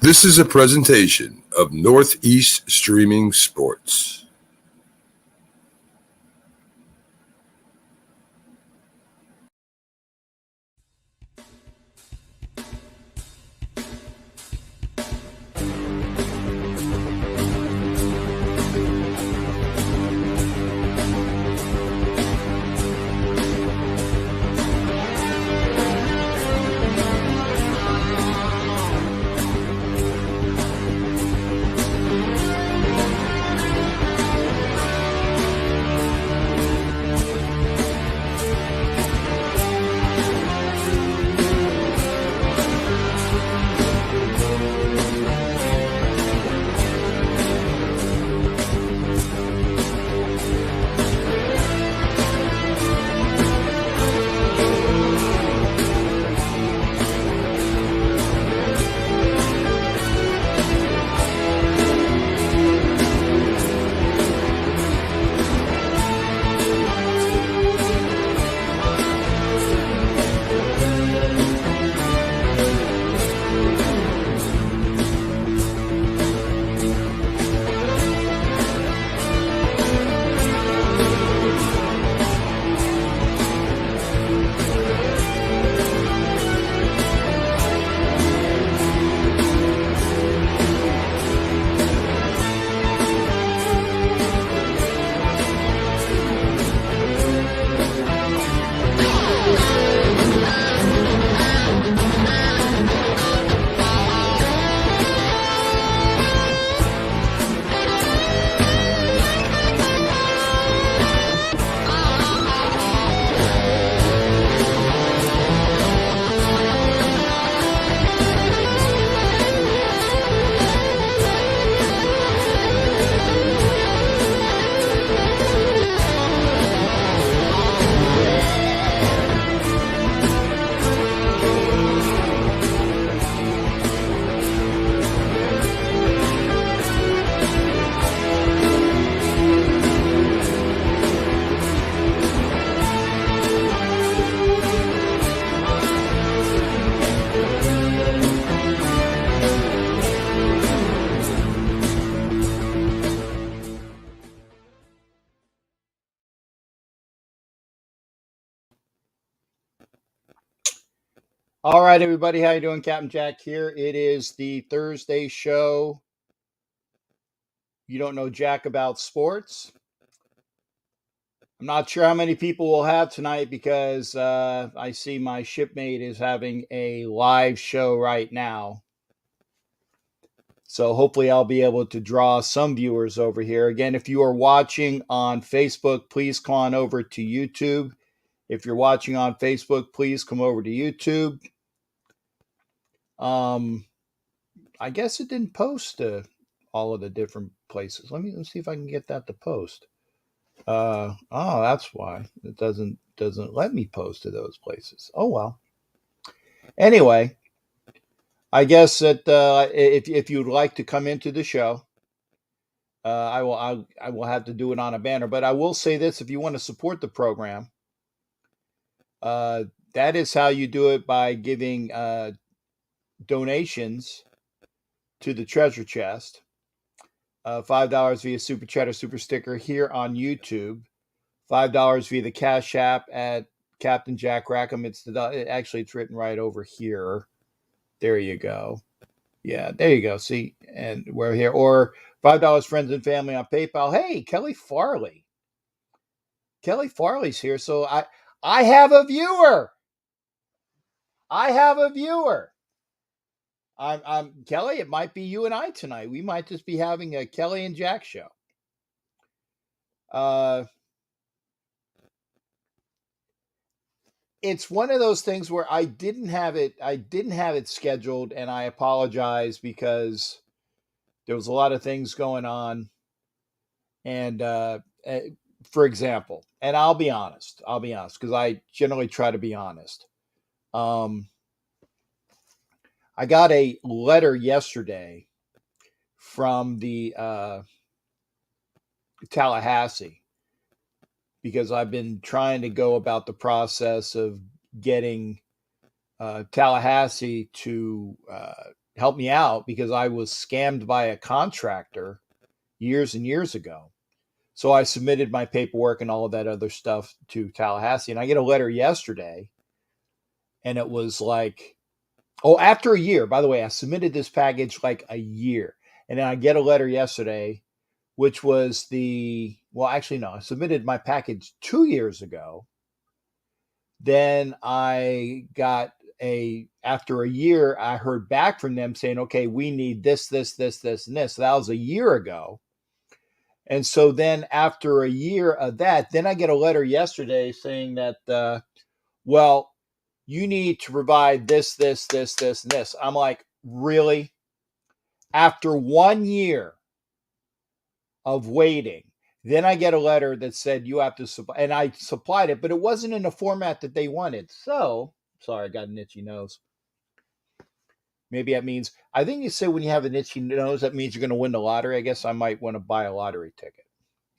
This is a presentation of Northeast Streaming Sports. All right, everybody, how you doing? Captain Jack here. It is the Thursday show. You don't know jack about sports. I'm not sure how many people we'll have tonight because I see my shipmate is having a live show right now. So hopefully I'll be able to draw some viewers over here. Again, if you are watching on Facebook, please come on over to YouTube. If you're watching on Facebook, please come over to YouTube. I guess it didn't post to all of the different places. Let's see if I can get that to post. Oh, that's why it doesn't let me post to those places. Oh well. Anyway, I guess that if you'd like to come into the show, I will have to do it on a banner. But I will say this: if you want to support the program, that is how you do it by giving donations to the treasure chest. $5 via Super Chat or Super Sticker here on YouTube. $5 via the Cash App at Captain Jack Rackham. It's written right over here. There you go. Yeah, there you go. See, and we're here. Or $5 friends and family on PayPal. Hey, Kelly Farley. Kelly Farley's here. So I have a viewer. I'm Kelly. It might be you and I tonight. We might just be having a Kelly and Jack show. It's one of those things where I didn't have it scheduled, and I apologize because there was a lot of things going on. And for example, and I'll be honest because I generally try to be honest. I got a letter yesterday from the Tallahassee because I've been trying to go about the process of getting Tallahassee to help me out because I was scammed by a contractor years and years ago. So I submitted my paperwork and all of that other stuff to Tallahassee. And I get a letter yesterday, and it was like, oh, after a year, by the way, I submitted this package like a year. And then I get a letter yesterday, which was actually, no, I submitted my package 2 years ago. Then after a year, I heard back from them saying, okay, we need this, this, this, this, and this. So that was a year ago. And so then after a year of that, then I get a letter yesterday saying that, well, you need to provide this, this, this, this, and this. I'm like, really? After 1 year of waiting, then I get a letter that said you have to supply, and I supplied it, but it wasn't in the format that they wanted. So, sorry, I got an itchy nose. Maybe that means, I think you say when you have an itchy nose, that means you're going to win the lottery. I guess I might want to buy a lottery ticket.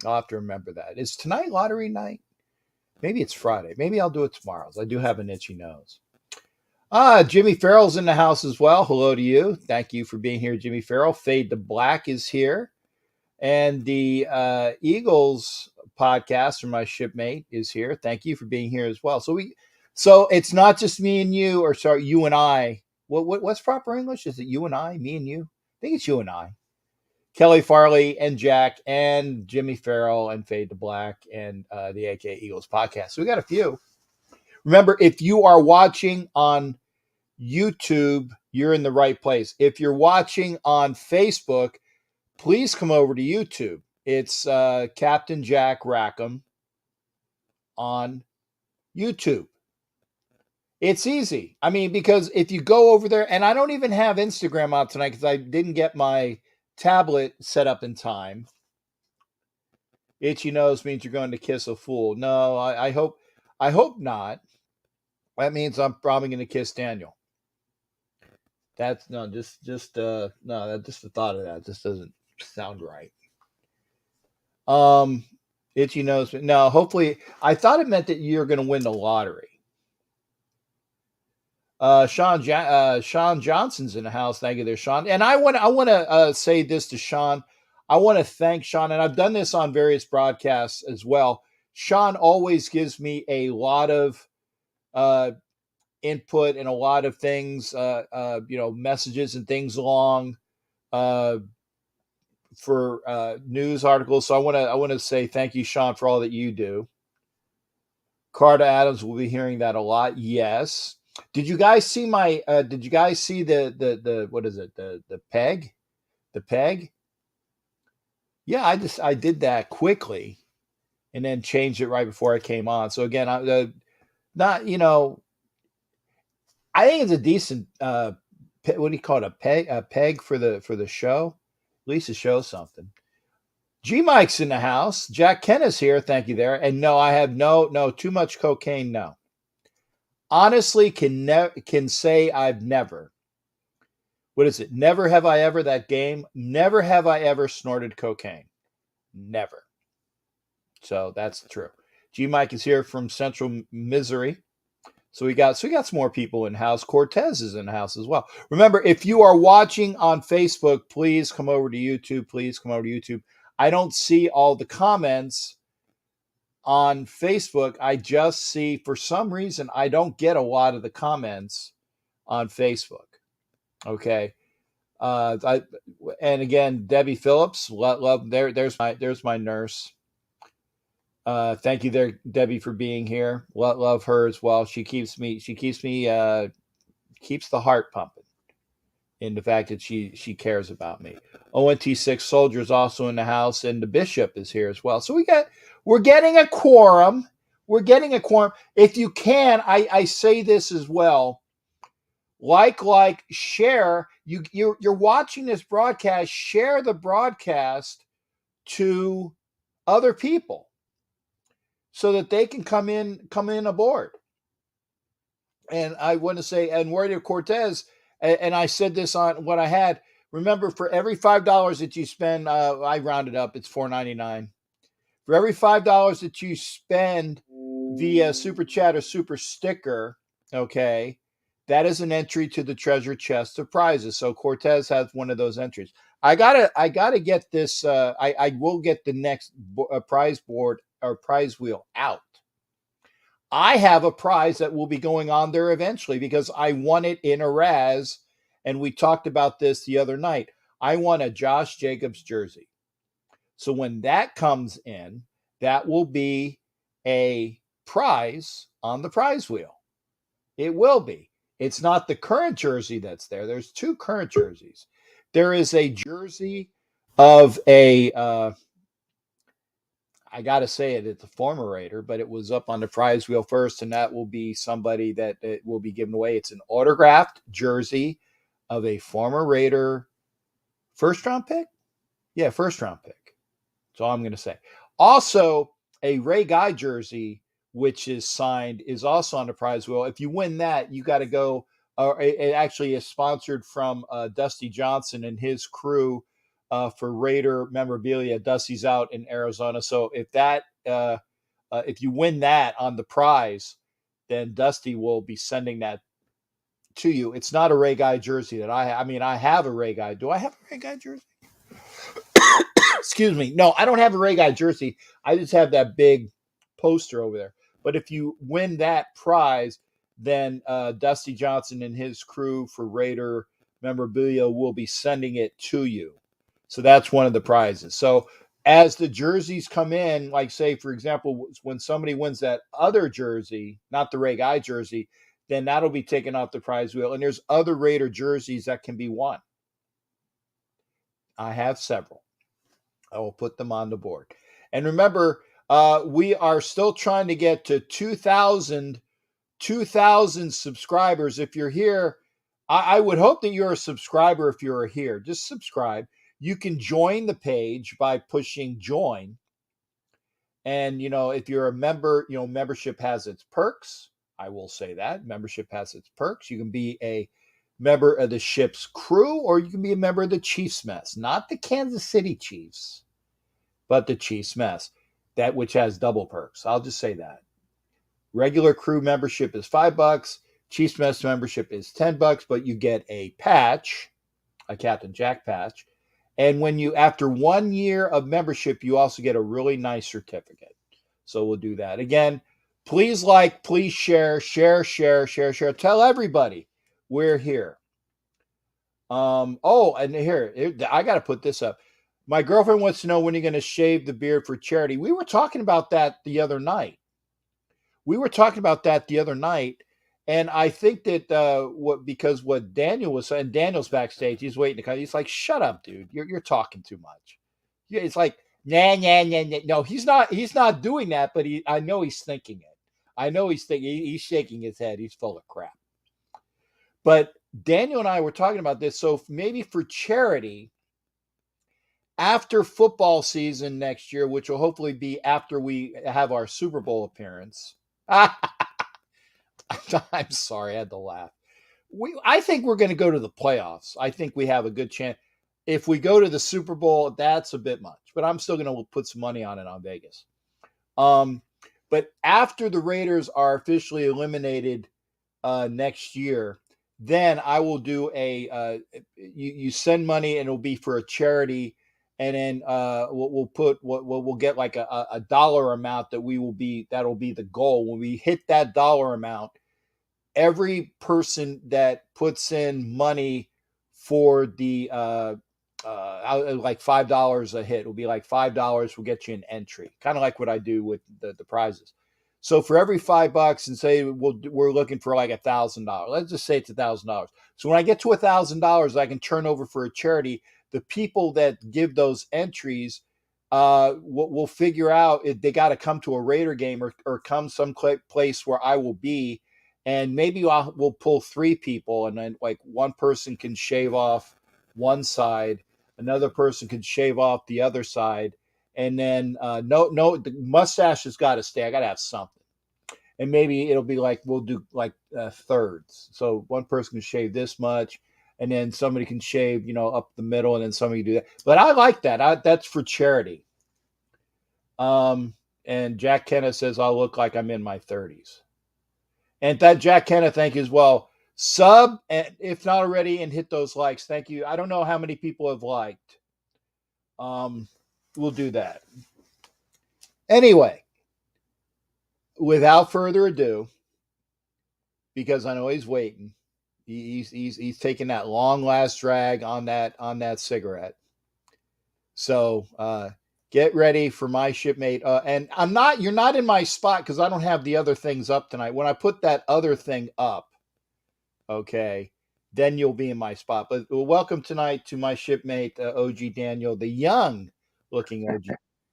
I'll have to remember that. Is tonight lottery night? Maybe it's Friday. Maybe I'll do it tomorrow. I do have an itchy nose. Jimmy Farrell's in the house as well. Hello to you. Thank you for being here, Jimmy Farrell. Fade to Black is here. And the Eagles podcast from my shipmate is here. Thank you for being here as well. So it's not just me and you, or sorry, you and I. What's proper English? Is it you and I, me and you? I think it's you and I. Kelly Farley and Jack and Jimmy Farrell and Fade to Black and the AK Eagles podcast. So we got a few. Remember, if you are watching on YouTube, you're in the right place. If you're watching on Facebook, please come over to YouTube. It's Captain Jack Rackham on YouTube. It's easy. I mean, because if you go over there, and I don't even have Instagram out tonight because I didn't get my tablet set up in time. Itchy nose means you're going to kiss a fool. No, I hope not. That means I'm probably going to kiss Daniel. That's no, just the thought of that just doesn't sound right. Itchy nose. No, hopefully, I thought it meant that you're going to win the lottery. Sean Johnson's in the house. Thank you there, Sean. And I want to say this to Sean. I want to thank Sean, and I've done this on various broadcasts as well. Sean always gives me a lot of input and a lot of things, messages and things along for news articles. So I want to say thank you, Sean, for all that you do. Carter Adams will be hearing that a lot. Yes. Did you guys see did you guys see the what is it? The peg? The peg? Yeah, I did that quickly and then changed it right before I came on. So again, I think it's a decent what do you call it? A peg for the show. At least it shows something. G Mike's in the house. Jack Ken is here. Thank you there. And no, I have no too much cocaine. No. Honestly, can say I've never. What is it? Never have I ever, that game. Never have I ever snorted cocaine. Never. So that's true. G Mike is here from Central Missouri. So we got some more people in house. Cortez is in the house as well. Remember, if you are watching on Facebook, please come over to YouTube. Please come over to YouTube. I don't see all the comments on Facebook. I just see, for some reason, I don't get a lot of the comments on Facebook. Okay. And again, Debbie Phillips, love there's my nurse. Thank you there, Debbie, for being here. Love her as well. She keeps the heart pumping in the fact that she cares about me. ONT6 Soldier is also in the house, and the Bishop is here as well. So we're getting a quorum. We're getting a quorum. If you can, I say this as well. Like, share. You're watching this broadcast. Share the broadcast to other people so that they can come in aboard. And I want to say, and Warrior Cortez, and I said this on what I had. Remember, for every $5 that you spend, I rounded up, it's $4.99. For every $5 that you spend via Super Chat or Super Sticker, okay, that is an entry to the treasure chest of prizes. So Cortez has one of those entries. I gotta get this. I will get the next prize board or prize wheel out. I have a prize that will be going on there eventually because I won it in a Raz, and we talked about this the other night. I won a Josh Jacobs jersey. So when that comes in, that will be a prize on the prize wheel. It will be. It's not the current jersey that's there. There's two current jerseys. There is a jersey of a I got to say it's a former Raider, but it was up on the prize wheel first, and that will be somebody that it will be given away. It's an autographed jersey of a former Raider first round pick. Yeah, first round pick. That's all I'm going to say. Also, a Ray Guy jersey, which is signed, is also on the prize wheel. If you win that, you got to go. It actually is sponsored from Dusty Johnson and his crew for Raider memorabilia. Dusty's out in Arizona, so if you win that on the prize, then Dusty will be sending that to you. It's not a Ray Guy jersey that I have. I mean, I have a Ray Guy. Do I have a Ray Guy jersey? Excuse me. No, I don't have a Ray Guy jersey. I just have that big poster over there. But if you win that prize, then Dusty Johnson and his crew for Raider memorabilia will be sending it to you. So that's one of the prizes. So as the jerseys come in, like say, for example, when somebody wins that other jersey, not the Ray Guy jersey, then that'll be taken off the prize wheel. And there's other Raider jerseys that can be won. I have several. I will put them on the board. And remember, we are still trying to get to 2,000 subscribers. If you're here, I would hope that you're a subscriber if you're here. Just subscribe. You can join the page by pushing join. And, if you're a member, membership has its perks. I will say that. Membership has its perks. You can be a member of the ship's crew, or you can be a member of the Chiefs mess, not the Kansas City Chiefs, but the Chiefs mess, that which has double perks. I'll just say that. Regular crew membership is $5. Chiefs mess membership is $10, but you get a patch, a Captain Jack patch. And when after 1 year of membership, you also get a really nice certificate. So we'll do that. Again, please please share. Tell everybody we're here. And here, I got to put this up. My girlfriend wants to know when you're going to shave the beard for charity. We were talking about that the other night. And I think that because what Daniel was saying, Daniel's backstage, he's waiting to come. He's like, "Shut up, dude! You're talking too much." Yeah, it's like, nah. No, he's not doing that. But I know he's thinking it. I know he's thinking. He's shaking his head. He's full of crap. But Daniel and I were talking about this. So maybe for charity, after football season next year, which will hopefully be after we have our Super Bowl appearance. I'm sorry, I had to laugh. I think we're going to go to the playoffs. I think we have a good chance. If we go to the Super Bowl, that's a bit much, but I'm still going to put some money on it on Vegas. But after the Raiders are officially eliminated next year, then I will do you send money and it'll be for a charity. And then we'll get like a dollar amount that'll be the goal. When we hit that dollar amount, every person that puts in money for the like $5 a hit will be like $5 will get you an entry, kind of like what I do with the prizes. So for every $5, and say we're looking for like $1,000, let's just say it's $1,000. So when I get to $1,000, I can turn over for a charity. The people that give those entries will figure out if they got to come to a Raider game or come some place where I will be. And maybe we'll pull 3 people, and then like one person can shave off one side, another person can shave off the other side, and then no, the mustache has got to stay. I got to have something, and maybe it'll be like we'll do like thirds. So one person can shave this much, and then somebody can shave up the middle, and then somebody do that. But I like that. That's for charity. And Jack Kenneth says I'll look like I'm in my 30s. And that Jack Kenneth, thank you as well. Sub, and if not already, and hit those likes. Thank you. I don't know how many people have liked. We'll do that. Anyway, without further ado, because I know he's waiting. He's taking that long last drag on that cigarette. So get ready for my shipmate. And you're not in my spot because I don't have the other things up tonight. When I put that other thing up, okay, then you'll be in my spot. But welcome tonight to my shipmate, OG Daniel, the young looking OG.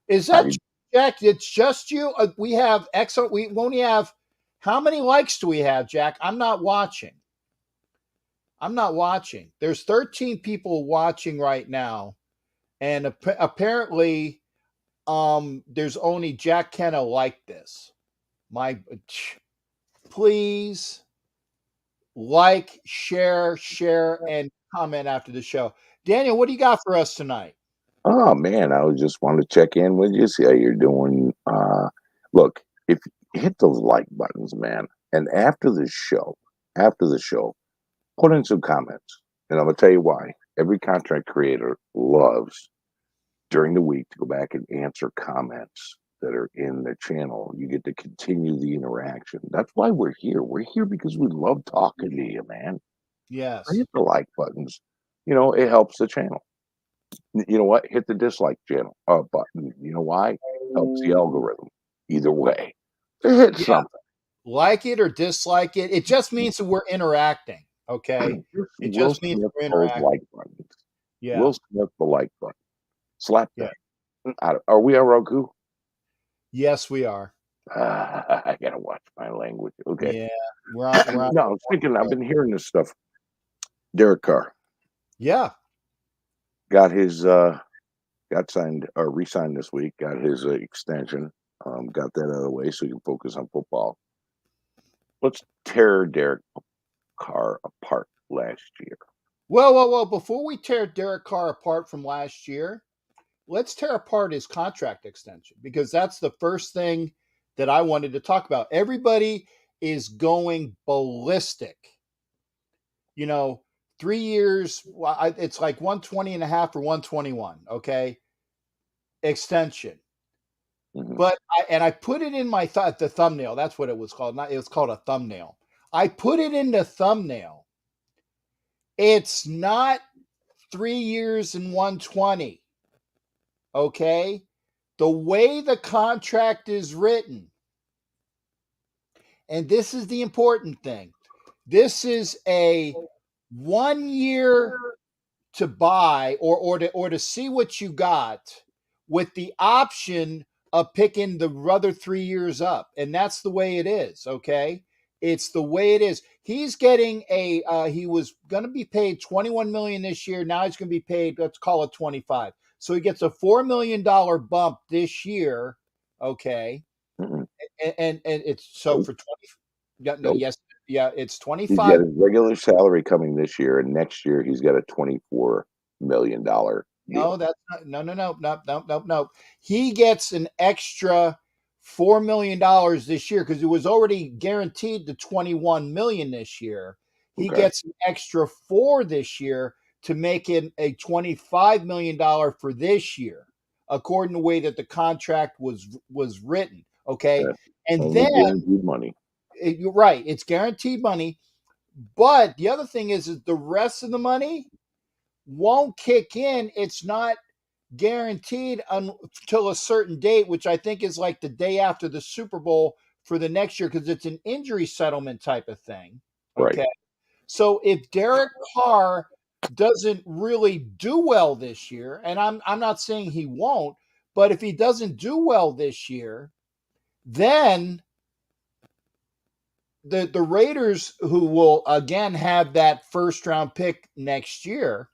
Is that Jack? It's just you. We have excellent. We only have, how many likes do we have, Jack? I'm not watching. There's 13 people watching right now. And apparently, there's only Jack Kenna like this. Please like, share, and comment after the show. Daniel, what do you got for us tonight? Oh man, I was just wanted to check in with you, see how you're doing. Look, if hit those like buttons, man, and after the show, put in some comments, and I'm gonna tell you why. Every contract creator loves during the week to go back and answer comments that are in the channel. You get to continue the interaction. That's why we're here. We're here because we love talking to you, man. Yes. Hit the like buttons. You know, it helps the channel. You know what? Hit the dislike channel button. You know why? Helps the algorithm. Either way, hit something. Like it or dislike it. It just means that we're interacting. Okay. It Will just means Smith we're those interacting. like buttons. Yeah. Will Smith the like button. Slap Yeah. that. Are we on Roku? Yes, we are. I gotta watch my language. Okay. Yeah. We're on. No, I was thinking. I've been hearing this stuff. Derek Carr Yeah. got his got signed or re-signed this week. Got his extension. Got that out of the way so he can focus on football. Let's tear Derek Carr apart last year. Well. Before we tear Derek Carr apart from last year, let's tear apart his contract extension, because that's the first thing that I wanted to talk about. Everybody is going ballistic. 3 years, it's like 120 and a half or 121, okay? Extension. Mhm. But I put it in the thumbnail. That's what it was called. It was called a thumbnail. I put it in the thumbnail. It's not 3 years and 120. Okay? The way the contract is written, and this is the important thing. This is a 1 year to buy or to see what you got, with the option of picking the other 3 years up. And that's the way it is. Okay. It's the way it is. He's getting he was going to be paid 21 million this year. Now he's going to be paid, let's call it 25. So he gets a $4 million bump this year. Okay. Mm-mm. And it's so Nope. for 20. Yeah, no, Nope. yes. Yeah. It's He's 25. got his regular salary coming this year, and next year he's got a $24 million deal. No, that's not. No. He gets an extra $4 million this year because it was already guaranteed the 21 million this year. He Okay. gets an extra 4 this year to make it a $25 million for this year, according to the way that the contract was written. Okay. That's And only then guaranteed money. you're right, it's guaranteed money. But the other thing is the rest of the money won't kick in. It's not guaranteed until a certain date, which I think is like the day after the Super Bowl for the next year, because it's an injury settlement type of thing. Okay. Right. So if Derek Carr doesn't really do well this year, and I'm not saying he won't, but if he doesn't do well this year, then the Raiders, who will again have that first round pick next year,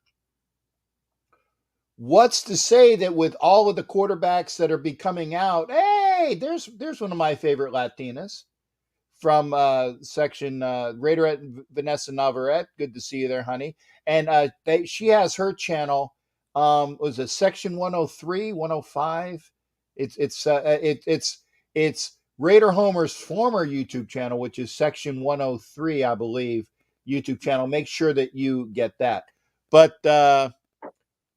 what's to say that with all of the quarterbacks that are be coming out, hey, there's one of my favorite Latinas from section Raider Vanessa Navarrete. Good to see you there, honey. And she has her channel. Was it section 103, 105? It's Raider Homer's former YouTube channel, which is section 103, I believe. YouTube channel. Make sure that you get that. But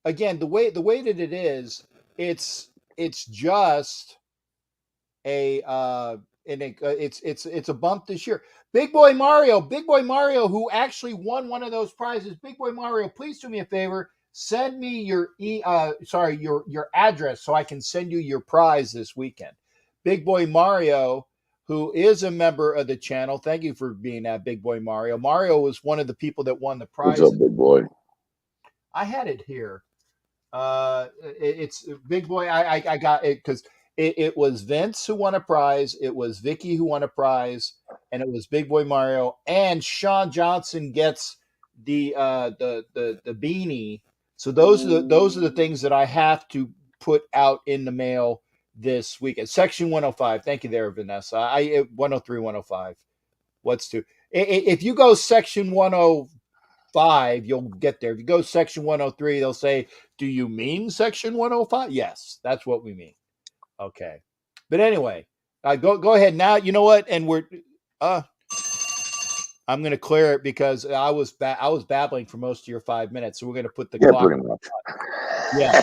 again, the way that it is, it's just a it's a bump this year. Big Boy Mario, who actually won one of those prizes. Big Boy Mario, please do me a favor. Send me your your address so I can send you your prize this weekend. Big Boy Mario, who is a member of the channel. Thank you for being that, Big Boy Mario. Mario was one of the people that won the What's prize. up, big boy? I had it here. It's Big Boy. I got it because it was Vince who won a prize, it was Vicky who won a prize, and it was Big Boy Mario. And Sean Johnson gets the beanie. So those are the things that I have to put out in the mail this weekend. Section 105. Thank you there, Vanessa. 103, 105. What's to if you go section 105, you'll get there. If you go section 103, they'll say, do you mean section 105? Yes, that's what we mean. Okay. But anyway, go ahead now. You know what? And I'm going to clear it because I was babbling for most of your 5 minutes. So we're going to put the clock. Pretty much. Yeah.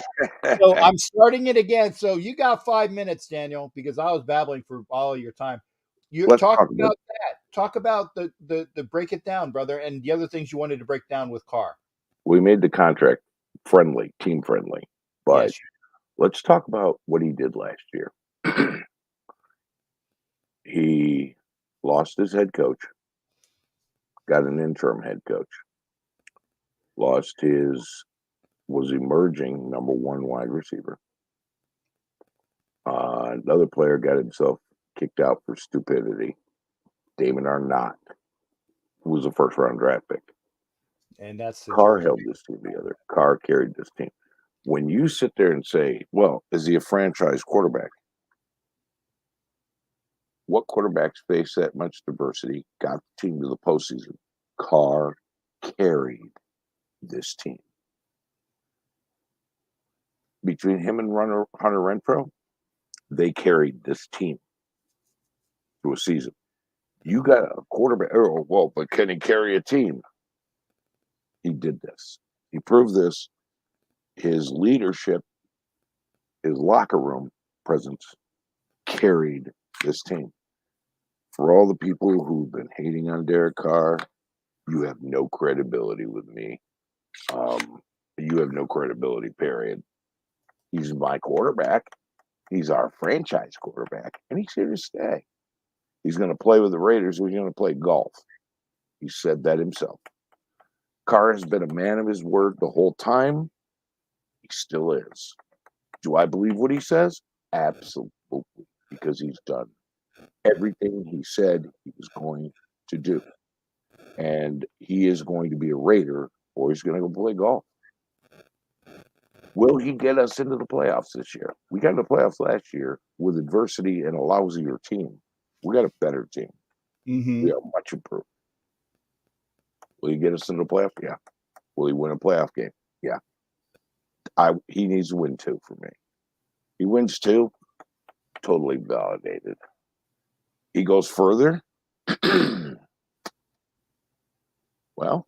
So I'm starting it again. So you got 5 minutes, Daniel, because I was babbling for all of your time. Let's talk talk about that. Talk about the break it down, brother, and the other things you wanted to break down with Carr. We made the contract friendly, team friendly, but Yes. let's talk about what he did last year. He lost his head coach, got an interim head coach, was emerging number one wide receiver. Another player got himself kicked out for stupidity. Damon Arnott, who was a first round draft pick. And that's Carr held this team together. Carr carried this team. When you sit there and say, well, is he a franchise quarterback? What quarterbacks face that much diversity got the team to the postseason? Carr carried this team. Between him and Hunter Renfrow, they carried this team to a season. You got a quarterback, but can he carry a team? He did this. He proved this. His leadership, his locker room presence carried this team. For all the people who've been hating on Derek Carr, you have no credibility with me. You have no credibility, period. He's my quarterback. He's our franchise quarterback, and he's here to stay. He's going to play with the Raiders. He's going to play golf. He said that himself. Carr has been a man of his word the whole time. He still is. Do I believe what he says? Absolutely, because he's done everything he said he was going to do. And he is going to be a Raider, or he's going to go play golf. Will he get us into the playoffs this year? We got in the playoffs last year with adversity and a lousier team. We got a better team. Mm-hmm. We are much improved. Will he get us into the playoffs? Yeah. Will he win a playoff game? Yeah. He needs to win 2 for me. He wins 2, totally validated. He goes further. Well,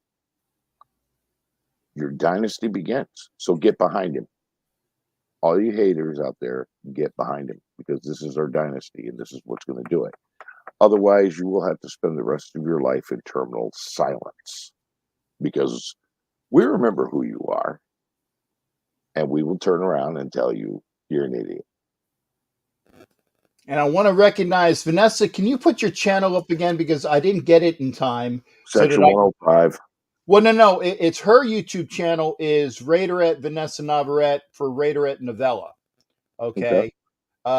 your dynasty begins. So get behind him. All you haters out there, get behind him, because this is our dynasty and this is what's going to do it. Otherwise, you will have to spend the rest of your life in terminal silence, because we remember who you are, and we will turn around and tell you you're an idiot. And I want to recognize, Vanessa, can you put your channel up again? Because I didn't get it in time. Section 105. Well, no. It's her YouTube channel is Raiderette Vanessa Navarrete for Raiderette Novella. Okay.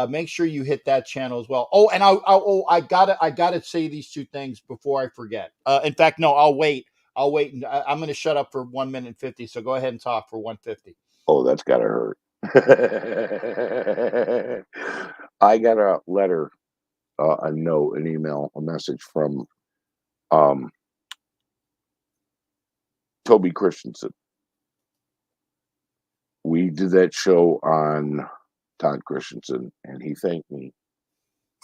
Make sure you hit that channel as well. Oh, and I gotta say these 2 things before I forget. In fact, no, I'll wait. And I'm going to shut up for 1 minute and 50. So go ahead and talk for 150. Oh, that's gotta hurt. I got a letter, a note, an email, a message from Toby Christensen. We did that show on Todd Christensen, and he thanked me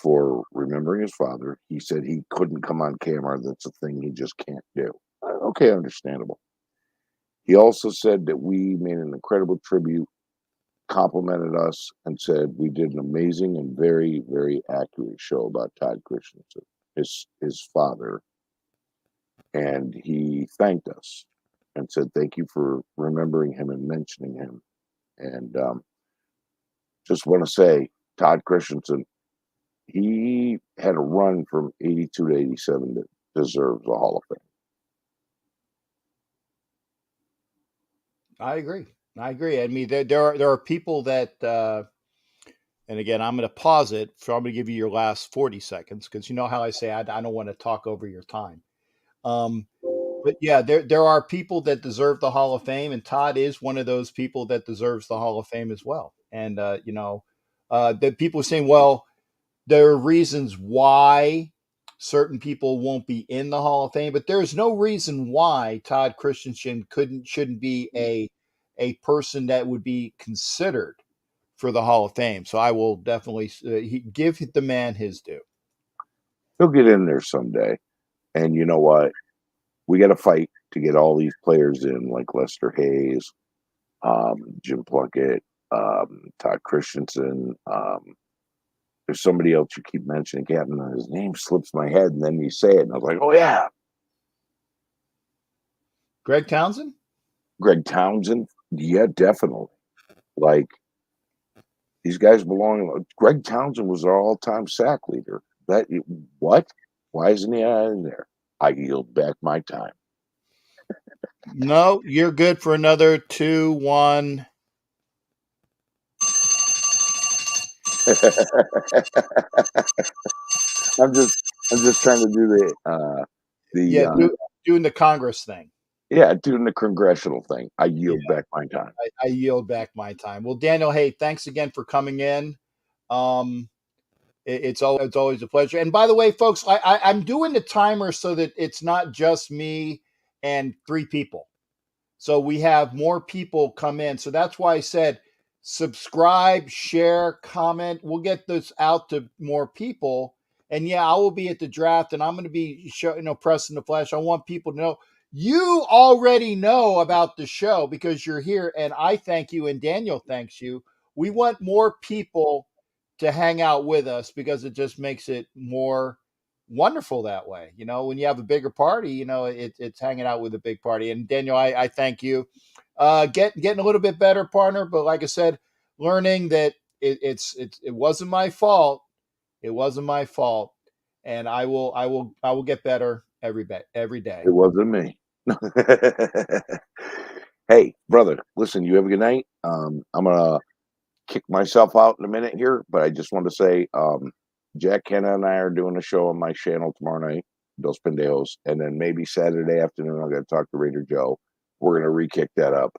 for remembering his father. He said he couldn't come on camera. That's a thing he just can't do. Okay, understandable. He also said that we made an incredible tribute, complimented us, and said we did an amazing and very, very accurate show about Todd Christensen, his father, and he thanked us and said thank you for remembering him and mentioning him. And just want to say, Todd Christensen, he had a run from 82 to 87 that deserves a Hall of Fame. I agree. I mean, there are people that, and again, I'm going to pause it. So I'm going to give you your last 40 seconds because you know how I say I don't want to talk over your time. But yeah, there are people that deserve the Hall of Fame, and Todd is one of those people that deserves the Hall of Fame as well. And that people are saying, well, there are reasons why certain people won't be in the Hall of Fame, but there's no reason why Todd Christensen shouldn't be a person that would be considered for the Hall of Fame. So I will definitely give the man his due. He'll get in there someday. And you know what? We got to fight to get all these players in, like Lester Hayes, Jim Plunkett, Todd Christensen. There's somebody else you keep mentioning, Captain, and his name slips my head, and then you say it, and I was like, oh, yeah. Greg Townsend? Greg Townsend? Yeah, definitely. Like, these guys belong. Greg Townsend was our all-time sack leader. What? Why isn't he in there? I yield back my time. No, you're good for another 2-1. I'm just trying to do Yeah, doing the Congress thing. doing the congressional thing. I yield back my time. I yield back my time. Well, Daniel, hey, thanks again for coming in. It's always a pleasure. And by the way, folks, I'm doing the timer so that it's not just me and 3 people. So we have more people come in. So that's why I said subscribe, share, comment. We'll get this out to more people. And yeah, I will be at the draft and I'm going to be pressing the flesh. I want people to know you already know about the show because you're here. And I thank you. And Daniel thanks you. We want more people to hang out with us because it just makes it more wonderful that way. When you have a bigger party, it's hanging out with a big party. And Daniel, I thank you. Getting a little bit better, partner. But like I said, learning that it wasn't my fault. It wasn't my fault, and I will get better every day. It wasn't me. Hey, brother, listen, you have a good night. I'm gonna kick myself out in a minute here, but I just want to say, Jack Kenna and I are doing a show on my channel tomorrow night, Dos Pendejos, and then maybe Saturday afternoon I'm gonna talk to Raider Joe. We're gonna re-kick that up.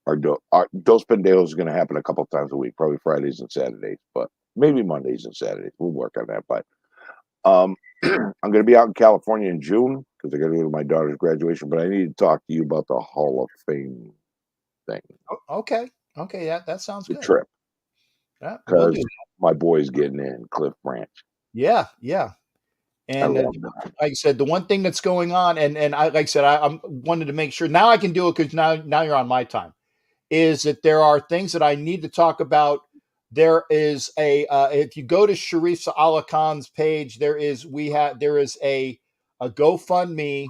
Our Dos Pendejos is gonna happen a couple times a week, probably Fridays and Saturdays, but maybe Mondays and Saturdays. We'll work on that. But I'm gonna be out in California in June because I gotta go to my daughter's graduation, but I need to talk to you about the Hall of Fame thing. Okay. That sounds The good. trip. Yeah, we'll do. My boy's getting in, Cliff Branch. Yeah. And like I said, the one thing that's going on, and I like I said, I'm wanted to make sure now I can do it because now you're on my time. Is that there are things that I need to talk about. There is if you go to Sharif Allah Khan's page, there is a GoFundMe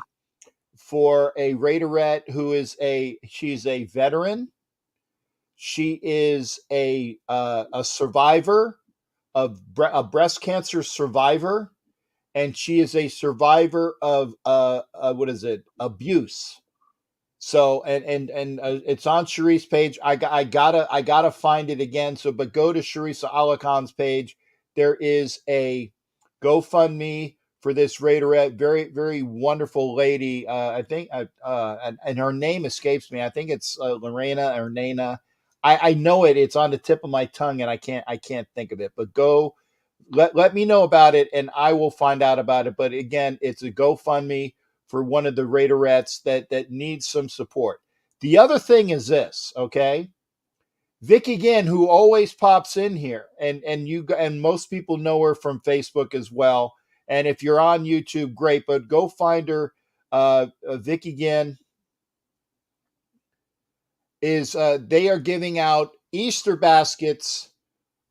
for a Raiderette who is she's a veteran. She is a survivor of a breast cancer survivor, and she is a survivor of what is it, abuse. So and it's on Sharice's page. I gotta find it again. So but go to Sharice Allah Khan's page. There is a GoFundMe for this Raiderette, very very wonderful lady. I think and her name escapes me. I think it's Lorena or Nana. I know it. It's on the tip of my tongue, and I can't think of it. But go let me know about it, and I will find out about it. But again, it's a GoFundMe for one of the Raiderettes that needs some support. The other thing is this, okay? Vicky Ginn, who always pops in here, and most people know her from Facebook as well. And if you're on YouTube, great, but go find her Vic again is they are giving out Easter baskets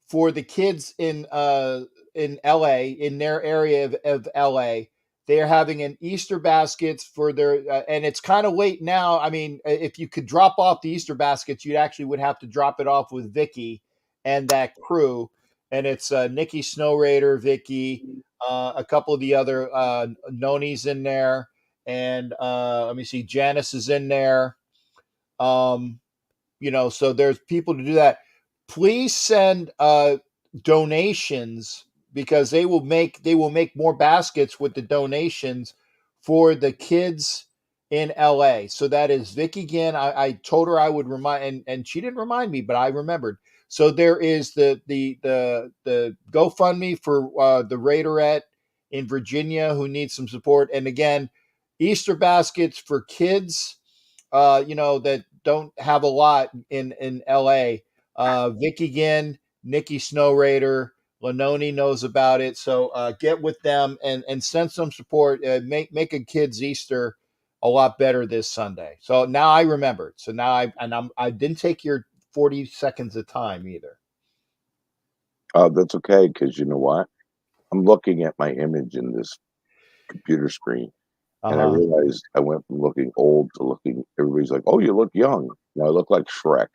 for the kids in LA, in their area of LA. They are having an Easter baskets for their and it's kind of late now. I mean, if you could drop off the Easter baskets, you actually would have to drop it off with Vicky and that crew. And it's Nikki Snow Raider, Vicky, a couple of the other Nonies in there, and let me see, Janice is in there. Um, so there's people to do that. Please send donations, because they will make more baskets with the donations for the kids in LA. So that is Vic again. I told her I would remind, and she didn't remind me, but I remembered. So there is the GoFundMe for the Raiderette in Virginia who needs some support. And again, Easter baskets for kids that don't have a lot in LA. Vic again, Nikki Snow Raider, Lanoni knows about it. So get with them and send some support. Make a kid's Easter a lot better this Sunday. So now I remembered. So now I didn't take your 40 seconds of time either. That's okay, because you know what? I'm looking at my image in this computer screen, and I realized I went from looking old to looking. Everybody's like, "Oh, you look young." Now I look like Shrek.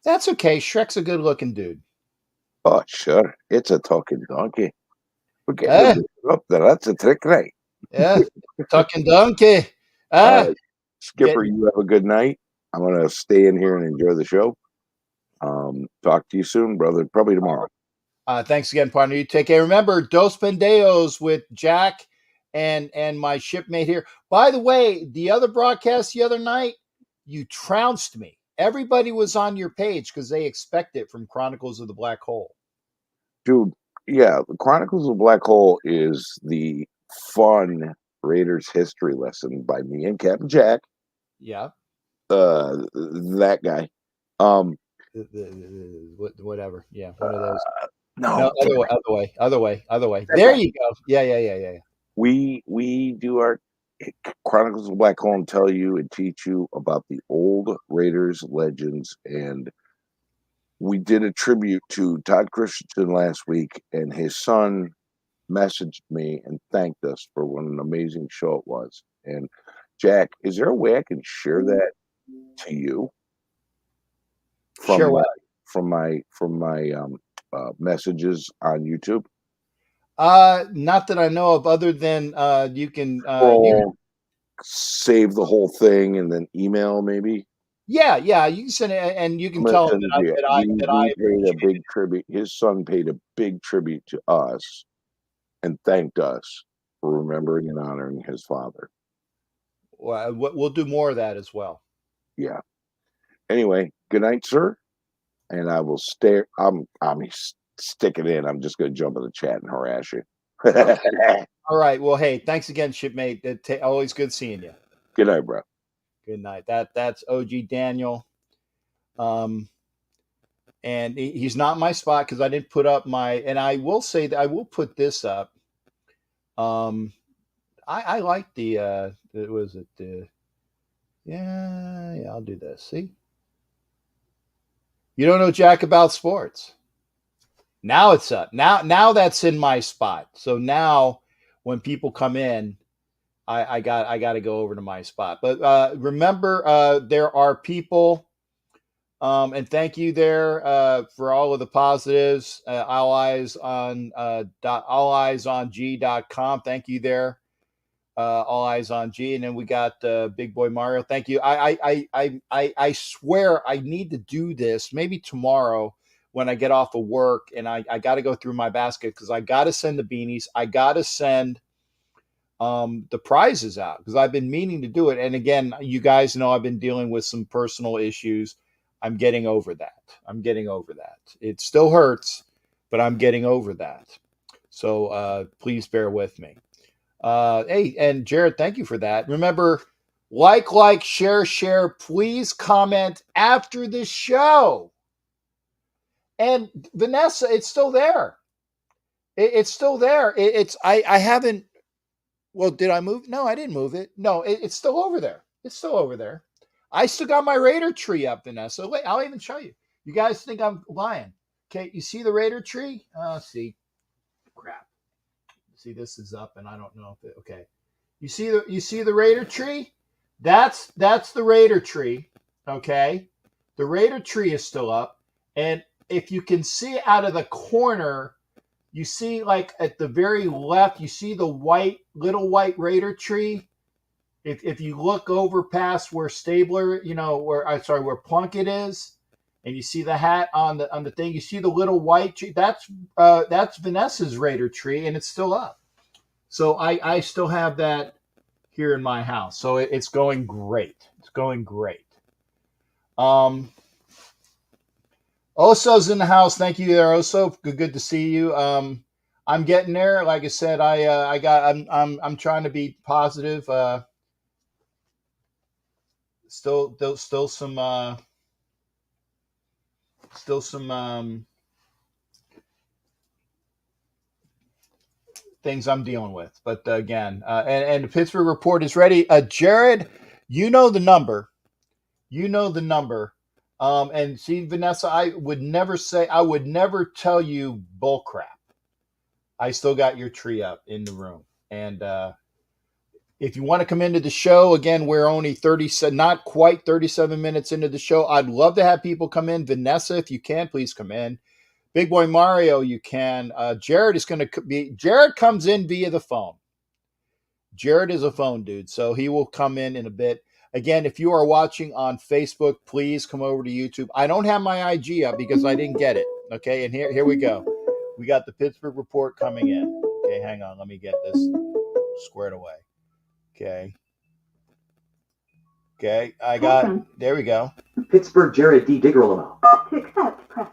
That's okay. Shrek's a good looking dude. Oh, sure, it's a talking donkey. We're getting Eh, up there. That's a trick, right? yeah, talking donkey. All Ah, right, Skipper, you have a good night. I'm gonna stay in here and enjoy the show. Talk to you soon, brother. Probably tomorrow. Thanks again, partner. You take care. Remember, Dos Pendeos with Jack and my shipmate here. By the way, the other broadcast the other night, you trounced me. Everybody was on your page because they expect it from Chronicles of the Black Hole. Dude, yeah, the Chronicles of the Black Hole is the fun Raiders history lesson by me and Captain Jack. Yeah. That guy. Um, Whatever. Yeah, one of those. no, No, other way. There you go. Yeah. we do our Chronicles of the Black Hole and tell you and teach you about the old Raiders legends. And we did a tribute to Todd Christensen last week, and his son messaged me and thanked us for what an amazing show it was. And Jack, is there a way I can share that to you Sure. from What? my messages on YouTube? Not that I know of, other than you can Or save the whole thing and then email maybe. yeah, you can send it, and you I'm can gonna tell them send it to you. that I He paid a big tribute. His son paid a big tribute to us and thanked us for remembering and honoring his father. we'll do more of that as well. Yeah. Anyway, good night, sir. And I will stay. I'm sticking in. I'm just gonna jump in the chat and harass you. Okay. All right. Well, hey, thanks again, shipmate. Always good seeing you. Good night, bro. Good night. That's OG Daniel. And he's not my spot because I didn't put up my. And I will say that I will put this up. I like the. Was it the? Yeah. I'll do this. See. You don't know jack about sports. Now it's up. Now that's in my spot. So now when people come in, I got to go over to my spot. But remember, there are people, and thank you there for all of the positives. All eyes on alleyesong.com. Thank you there. All eyes on G, and then we got Big Boy Mario. Thank you. I swear I need to do this maybe tomorrow when I get off of work, and I got to go through my basket because I got to send the beanies. I got to send the prizes out because I've been meaning to do it. And again, you guys know I've been dealing with some personal issues. I'm getting over that. It still hurts, but I'm getting over that. So please bear with me. Hey, and Jared, thank you for that. Remember, share. Please comment after the show. And Vanessa, it's still there. It's still there. I haven't. Well, did I move? No, I didn't move it. No, it's still over there. It's still over there. I still got my Raider tree up, Vanessa. Wait, I'll even show you. You guys think I'm lying? Okay, you see the Raider tree? See, crap. See, this is up, and I don't know if it. Okay, you see the Raider tree? That's the Raider tree. Okay, the Raider tree is still up, and if you can see out of the corner, you see like at the very left, you see the little white Raider tree. If you look over past where Stabler, where Plunkett is, and you see the hat on the thing, you see the little white tree. That's Vanessa's Raider tree, and it's still up. So I still have that here in my house. So it's going great. It's going great. Oso's in the house. Thank you there, Oso. Good to see you. I'm getting there. Like I said, I'm trying to be positive. Still some things I'm dealing with. But again, and the Pittsburgh report is ready. Jared, you know the number. You know the number. And see, Vanessa, I would never tell you bull crap. I still got your tree up in the room. And if you want to come into the show, again, we're only not quite 37 minutes into the show. I'd love to have people come in. Vanessa, if you can, please come in. Big Boy Mario, you can. Jared comes in via the phone. Jared is a phone dude, so he will come in a bit. Again, if you are watching on Facebook, please come over to YouTube. I don't have my IG up because I didn't get it. Okay, and here we go. We got the Pittsburgh report coming in. Okay, hang on. Let me get this squared away. Okay, there we go. Pittsburgh Jared D. Diggerlamo. To accept, press.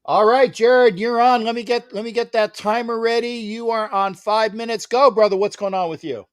All right, Jared, you're on. Let me get that timer ready. You are on 5 minutes. Go, brother. What's going on with you?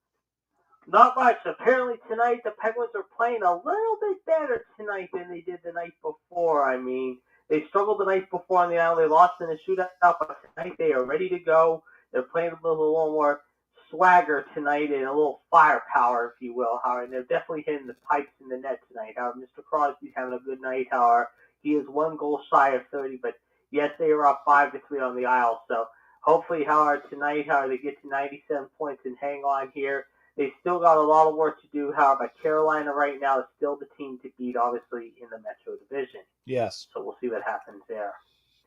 Not much. Apparently tonight the Penguins are playing a little bit better tonight than they did the night before. I mean, they struggled the night before on the island. They lost in a shootout, but tonight they are ready to go. They're playing with a little more swagger tonight and a little firepower, if you will. Howard, they're definitely hitting the pipes in the net tonight. Howard, Mr. Crosby's having a good night. Howard, he is 1 goal shy of 30, but yes, they are up 5-3 on the Isle. So hopefully, Howard, tonight, Howard, they get to 97 points and hang on here. They still got a lot of work to do, however, Carolina right now is still the team to beat, obviously, in the Metro Division. Yes. So we'll see what happens there.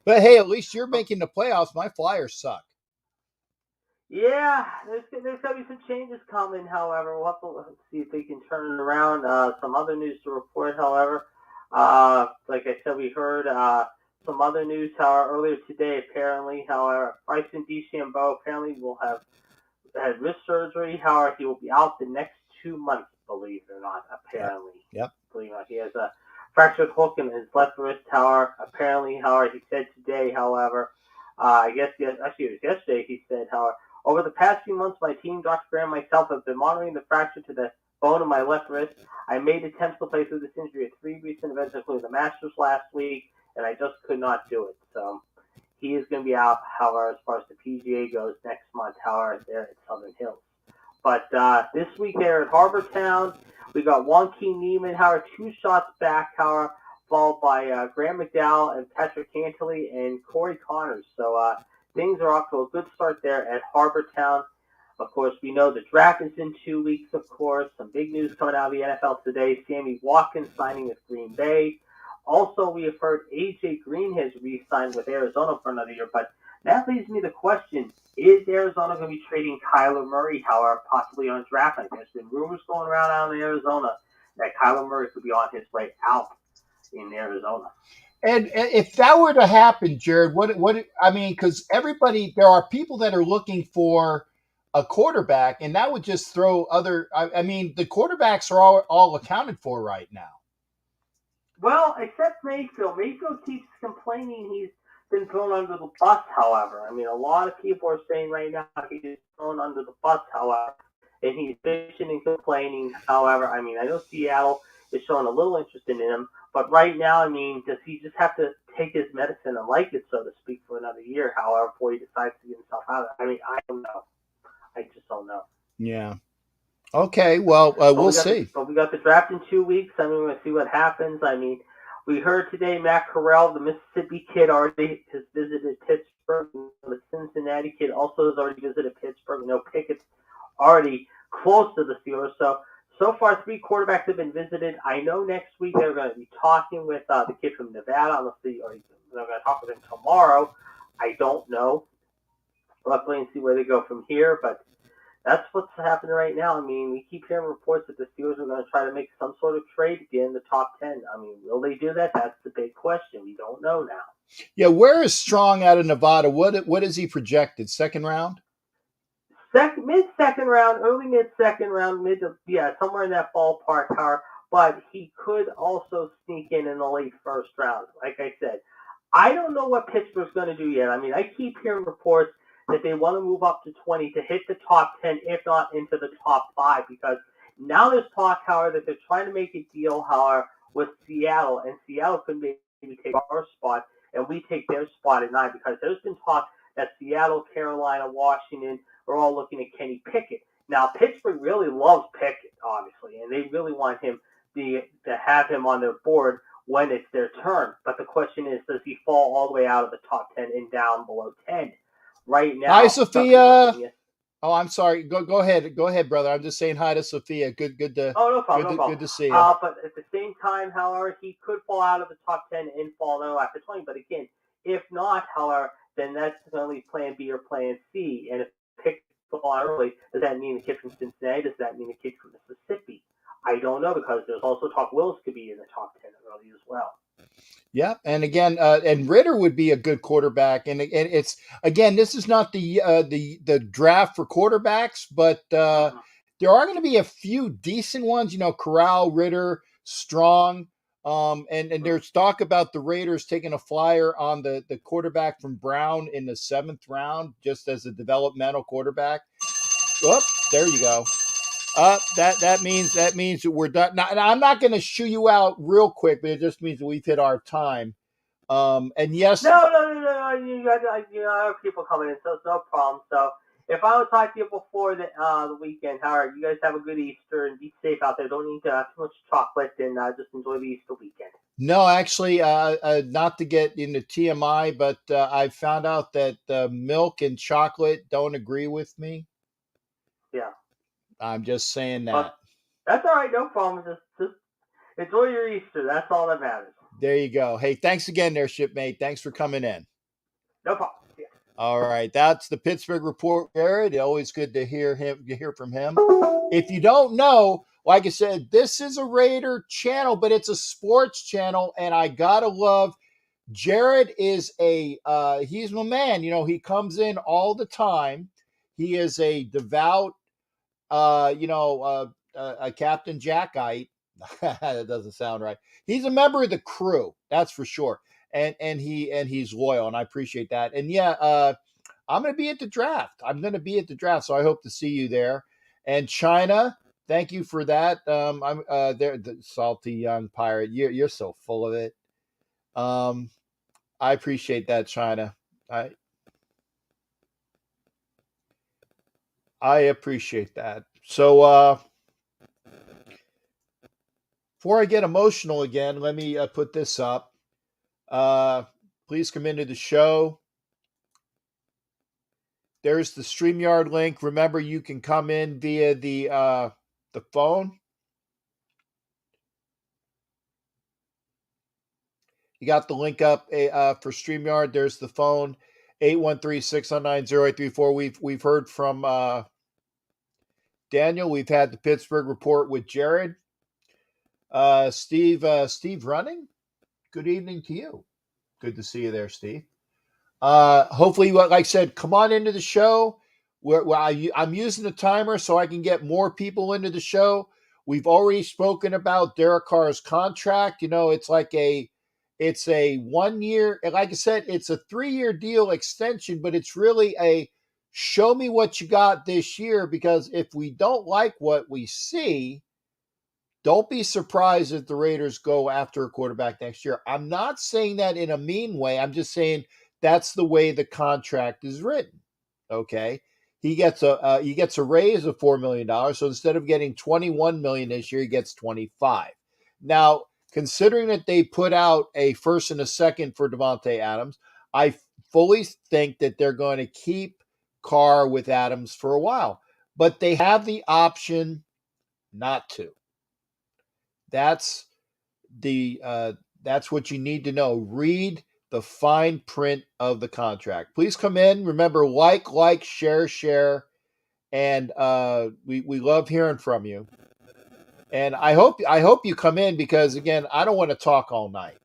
But hey, at least you're making the playoffs. My Flyers suck. Yeah, there's going to be some changes coming, however. We'll have to see if they can turn it around. Some other news to report, however. Like I said, we heard some other news, however, earlier today, apparently. However, Bryson DeChambeau apparently will have had wrist surgery. However, he will be out the next 2 months, believe it or not, apparently. Yep. Believe it or not. He has a fractured hook in his left wrist, however. Apparently, however, he said today, however, actually it was yesterday, he said, however, over the past few months, my team, Dr. Graham, and myself have been monitoring the fracture to the bone of my left wrist. I made attempts to play through this injury at 3 recent events, including the Masters last week, and I just could not do it. So he is going to be out, however, as far as the PGA goes next month, however, there at Southern Hills. But this week there at Harbor Town, we got Wonky Neiman, however, 2 shots back, however, followed by Graham McDowell and Patrick Cantley and Corey Connors. So things are off to a good start there at Harbor Town. Of course, we know the draft is in 2 weeks, of course. Some big news coming out of the NFL today. Sammy Watkins signing with Green Bay. Also, we have heard A.J. Green has re-signed with Arizona for another year. But that leaves me the question, is Arizona going to be trading Kyler Murray, however, possibly on draft night? There's been rumors going around out in Arizona that Kyler Murray could be on his way out in Arizona. And if that were to happen, Jared, because there are people that are looking for a quarterback, and that would just throw the quarterbacks are all accounted for right now. Well, except Mayfield. Mayfield keeps complaining he's been thrown under the bus, however. I mean, a lot of people are saying right now he's thrown under the bus, however, and he's bitching and complaining, however. I mean, I know Seattle is showing a little interest in him, but right now, I mean, does he just have to take his medicine and like it, so to speak, for another year, however, before he decides to get himself out of it? I mean, I don't know. I just don't know. Yeah. Okay, well, we'll see. But we got the draft in 2 weeks. I mean, we're going to see what happens. I mean, we heard today Matt Corral, the Mississippi kid, already has visited Pittsburgh. The Cincinnati kid also has already visited Pittsburgh. Pickett's already close to the Steelers. So far, 3 quarterbacks have been visited. I know next week they're going to be talking with the kid from Nevada. Honestly, or they're going to talk with him tomorrow. I don't know. We'll have to wait and see where they go from here, but that's what's happening right now. I mean, we keep hearing reports that the Steelers are going to try to make some sort of trade to get in the top 10. I mean, will they do that? That's the big question. We don't know now. Yeah, where is Strong out of Nevada? What is he projected? Second round? Mid-second round, early mid-second round, somewhere in that ballpark, but he could also sneak in the late first round. Like I said, I don't know what Pittsburgh's going to do yet. I mean, I keep hearing reports that they want to move up to 20 to hit the top 10, if not into the top 5, because now there's talk, however, that they're trying to make a deal, however, with Seattle, and Seattle could maybe take our spot, and we take their spot at 9, because there's been talk that Seattle, Carolina, Washington are all looking at Kenny Pickett. Now, Pittsburgh really loves Pickett, obviously, and they really want him to have him on their board when it's their turn. But the question is, does he fall all the way out of the top 10 and down below 10? Right now. Hi, Sophia. Oh, I'm sorry. Go ahead. Go ahead, brother. I'm just saying hi to Sophia. Good to. Oh, no problem. Good to see you. But at the same time, however, he could fall out of the top 10 and fall now after 20. But again, if not, however, then that's going to leave plan B or plan C. And if Pickett fall out early, does that mean the kid from Cincinnati? Does that mean the kid from Mississippi? I don't know, because there's also talk Willis could be in the top 10 early as well. Yeah, and again, and Ritter would be a good quarterback, and it's again, this is not the draft for quarterbacks, but there are going to be a few decent ones. Corral, Ritter, Strong, and there's talk about the Raiders taking a flyer on the quarterback from Brown in the 7th round, just as a developmental quarterback. Oh, there you go. That means that we're done. Now, I'm not going to shoo you out real quick, but it just means that we've hit our time. And yes, no. I have people coming in, so it's no problem. So if I don't talk to you before the weekend, Howard, you guys have a good Easter and be safe out there. Don't need too much chocolate, and just enjoy the Easter weekend. No, actually, not to get into TMI, but I found out that milk and chocolate don't agree with me. Yeah. I'm just saying that. But that's all right. No problem. Just enjoy your Easter. That's all that matters. There you go. Hey, thanks again there, shipmate. Thanks for coming in. No problem. Yeah. All right. That's the Pittsburgh Report, Jared. Always good to hear from him. If you don't know, like I said, this is a Raider channel, but it's a sports channel, and I gotta love Jared is he's my man. He comes in all the time. He is a devout a Captain Jackite. That doesn't sound right. He's a member of the crew, that's for sure. And he's loyal, and I appreciate that. And I'm going to be at the draft. So I hope to see you there. And China, thank you for that. I'm there, the salty young pirate. You're so full of it. I appreciate that, China. I appreciate that. So before I get emotional again, let me put this up. Please come into the show. There's the StreamYard link. Remember, you can come in via the phone. You got the link up for StreamYard. There's the phone, 813-609-0834. We've heard from Daniel. We've had the Pittsburgh Report with Jared. Steve Running, good evening to you. Good to see you there, Steve. Hopefully, like I said, come on into the show. I'm using the timer so I can get more people into the show. We've already spoken about Derek Carr's contract. It's a 1 year, like I said, it's a 3-year deal extension, but it's really a show me what you got this year, because if we don't like what we see, don't be surprised if the Raiders go after a quarterback next year. I'm not saying that in a mean way. I'm just saying that's the way the contract is written. Okay. he gets a raise of $4 million. So instead of getting $21 million this year, he gets 25. Now, considering that they put out a first and a second for Devontae Adams, I fully think that they're going to keep Carr with Adams for a while, but they have the option not to. That's what you need to know. Read the fine print of the contract. Please come in. Remember, like, share, and we love hearing from you. And I hope you come in because again, I don't want to talk all night.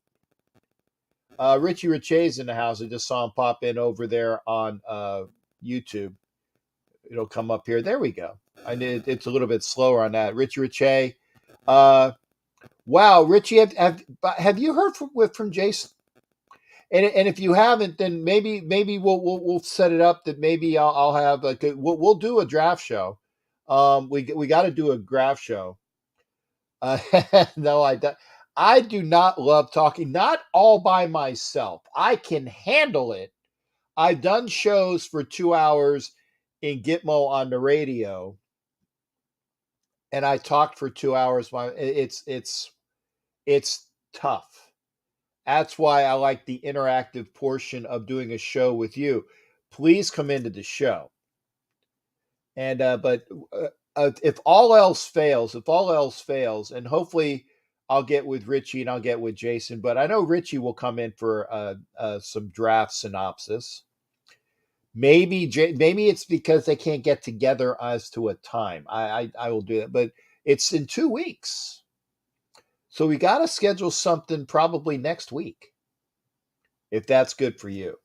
Richie Riche's in the house. I just saw him pop in over there on YouTube. It'll come up here. There we go. I need it's a little bit slower on that. Richie Riche. Wow, Richie, have you heard from Jason? And if you haven't, then maybe we'll set it up that maybe I'll have we'll do a draft show. We got to do a draft show. No, I do not love talking. Not all by myself. I can handle it. I've done shows for 2 hours in Gitmo on the radio, and I talked for 2 hours. It's tough. That's why I like the interactive portion of doing a show with you. Please come into the show. And but if all else fails, and hopefully I'll get with Richie and I'll get with Jason, but I know Richie will come in for some draft synopsis. Maybe it's because they can't get together as to a time. I will do that, but it's in 2 weeks. So we got to schedule something probably next week, if that's good for you.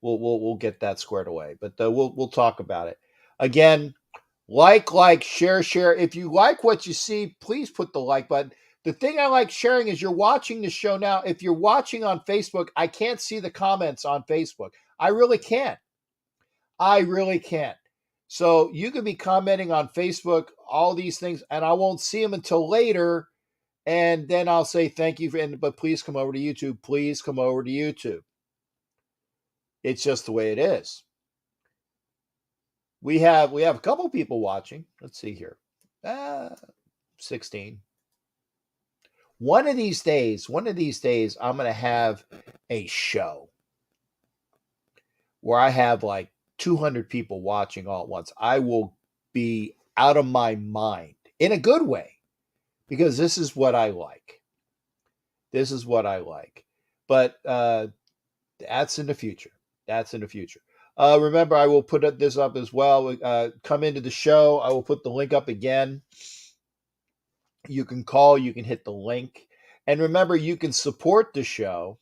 We'll get that squared away, but we'll talk about it again. Like, share. If you like what you see, please put the like button. The thing I like sharing is you're watching the show now. If you're watching on Facebook, I can't see the comments on Facebook. I really can't. So you could be commenting on Facebook, all these things, and I won't see them until later. And then I'll say thank you, but please come over to YouTube. Please come over to YouTube. It's just the way it is. We have a couple people watching. Let's see here. 16. One of these days, I'm going to have a show where I have like 200 people watching all at once. I will be out of my mind in a good way because this is what I like. But that's in the future. Remember, I will put this up as well. Come into the show. I will put the link up again. You can call. You can hit the link. And remember, you can support the show.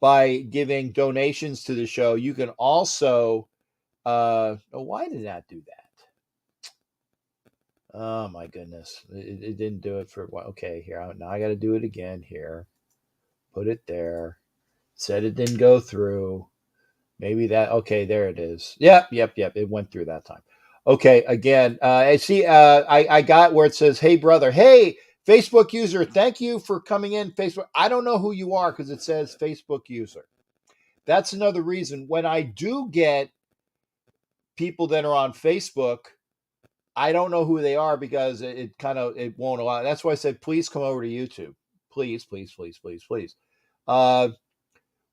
By giving donations to the show. You can also. Why did that do that? Oh my goodness! It didn't do it for a while. Okay, here now I got to do it again. Here, put it there. Said it didn't go through. Maybe that. Okay, there it is. Yep. It went through that time. Okay, again, I see. I got where it says, "Hey brother, hey Facebook user, thank you for coming in." Facebook. I don't know who you are because it says Facebook user. That's another reason when I do get people that are on Facebook, I don't know who they are because it won't allow. That's why I said, please come over to YouTube. Please.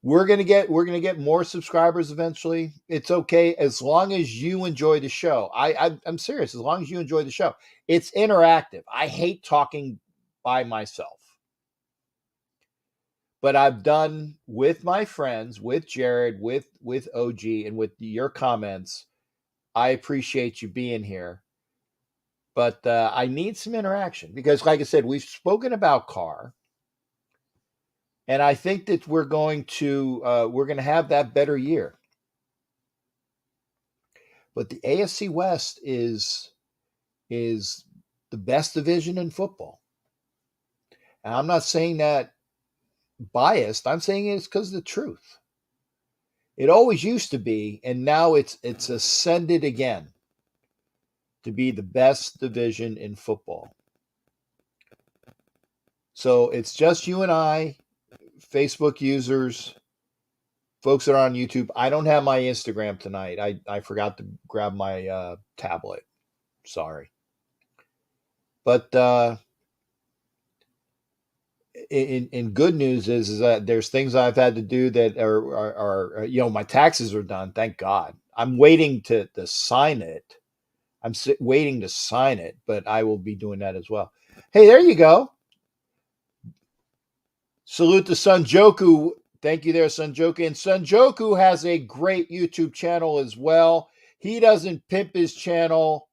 We're gonna get more subscribers eventually. It's okay as long as you enjoy the show. I'm serious. As long as you enjoy the show, it's interactive. I hate talking by myself, but I've done with my friends, with Jared, with OG, and with your comments. I appreciate you being here. But I need some interaction because, like I said, we've spoken about Carr, and I think that we're going to have that better year. But the AFC West is the best division in football, and I'm not saying that biased. I'm saying it's because of the truth. It always used to be, and now it's ascended again to be the best division in football. So it's just you and I, Facebook users, folks that are on YouTube, I don't have my Instagram tonight. I forgot to grab my tablet. Sorry. But in good news is that there's things I've had to do that are my taxes are done. Thank God. I'm waiting to sign it. I'm waiting to sign it, but I will be doing that as well. Hey, there you go. Salute to Sunjoku. Thank you there, Sunjoku. And Sunjoku has a great YouTube channel as well. He doesn't pimp his channel.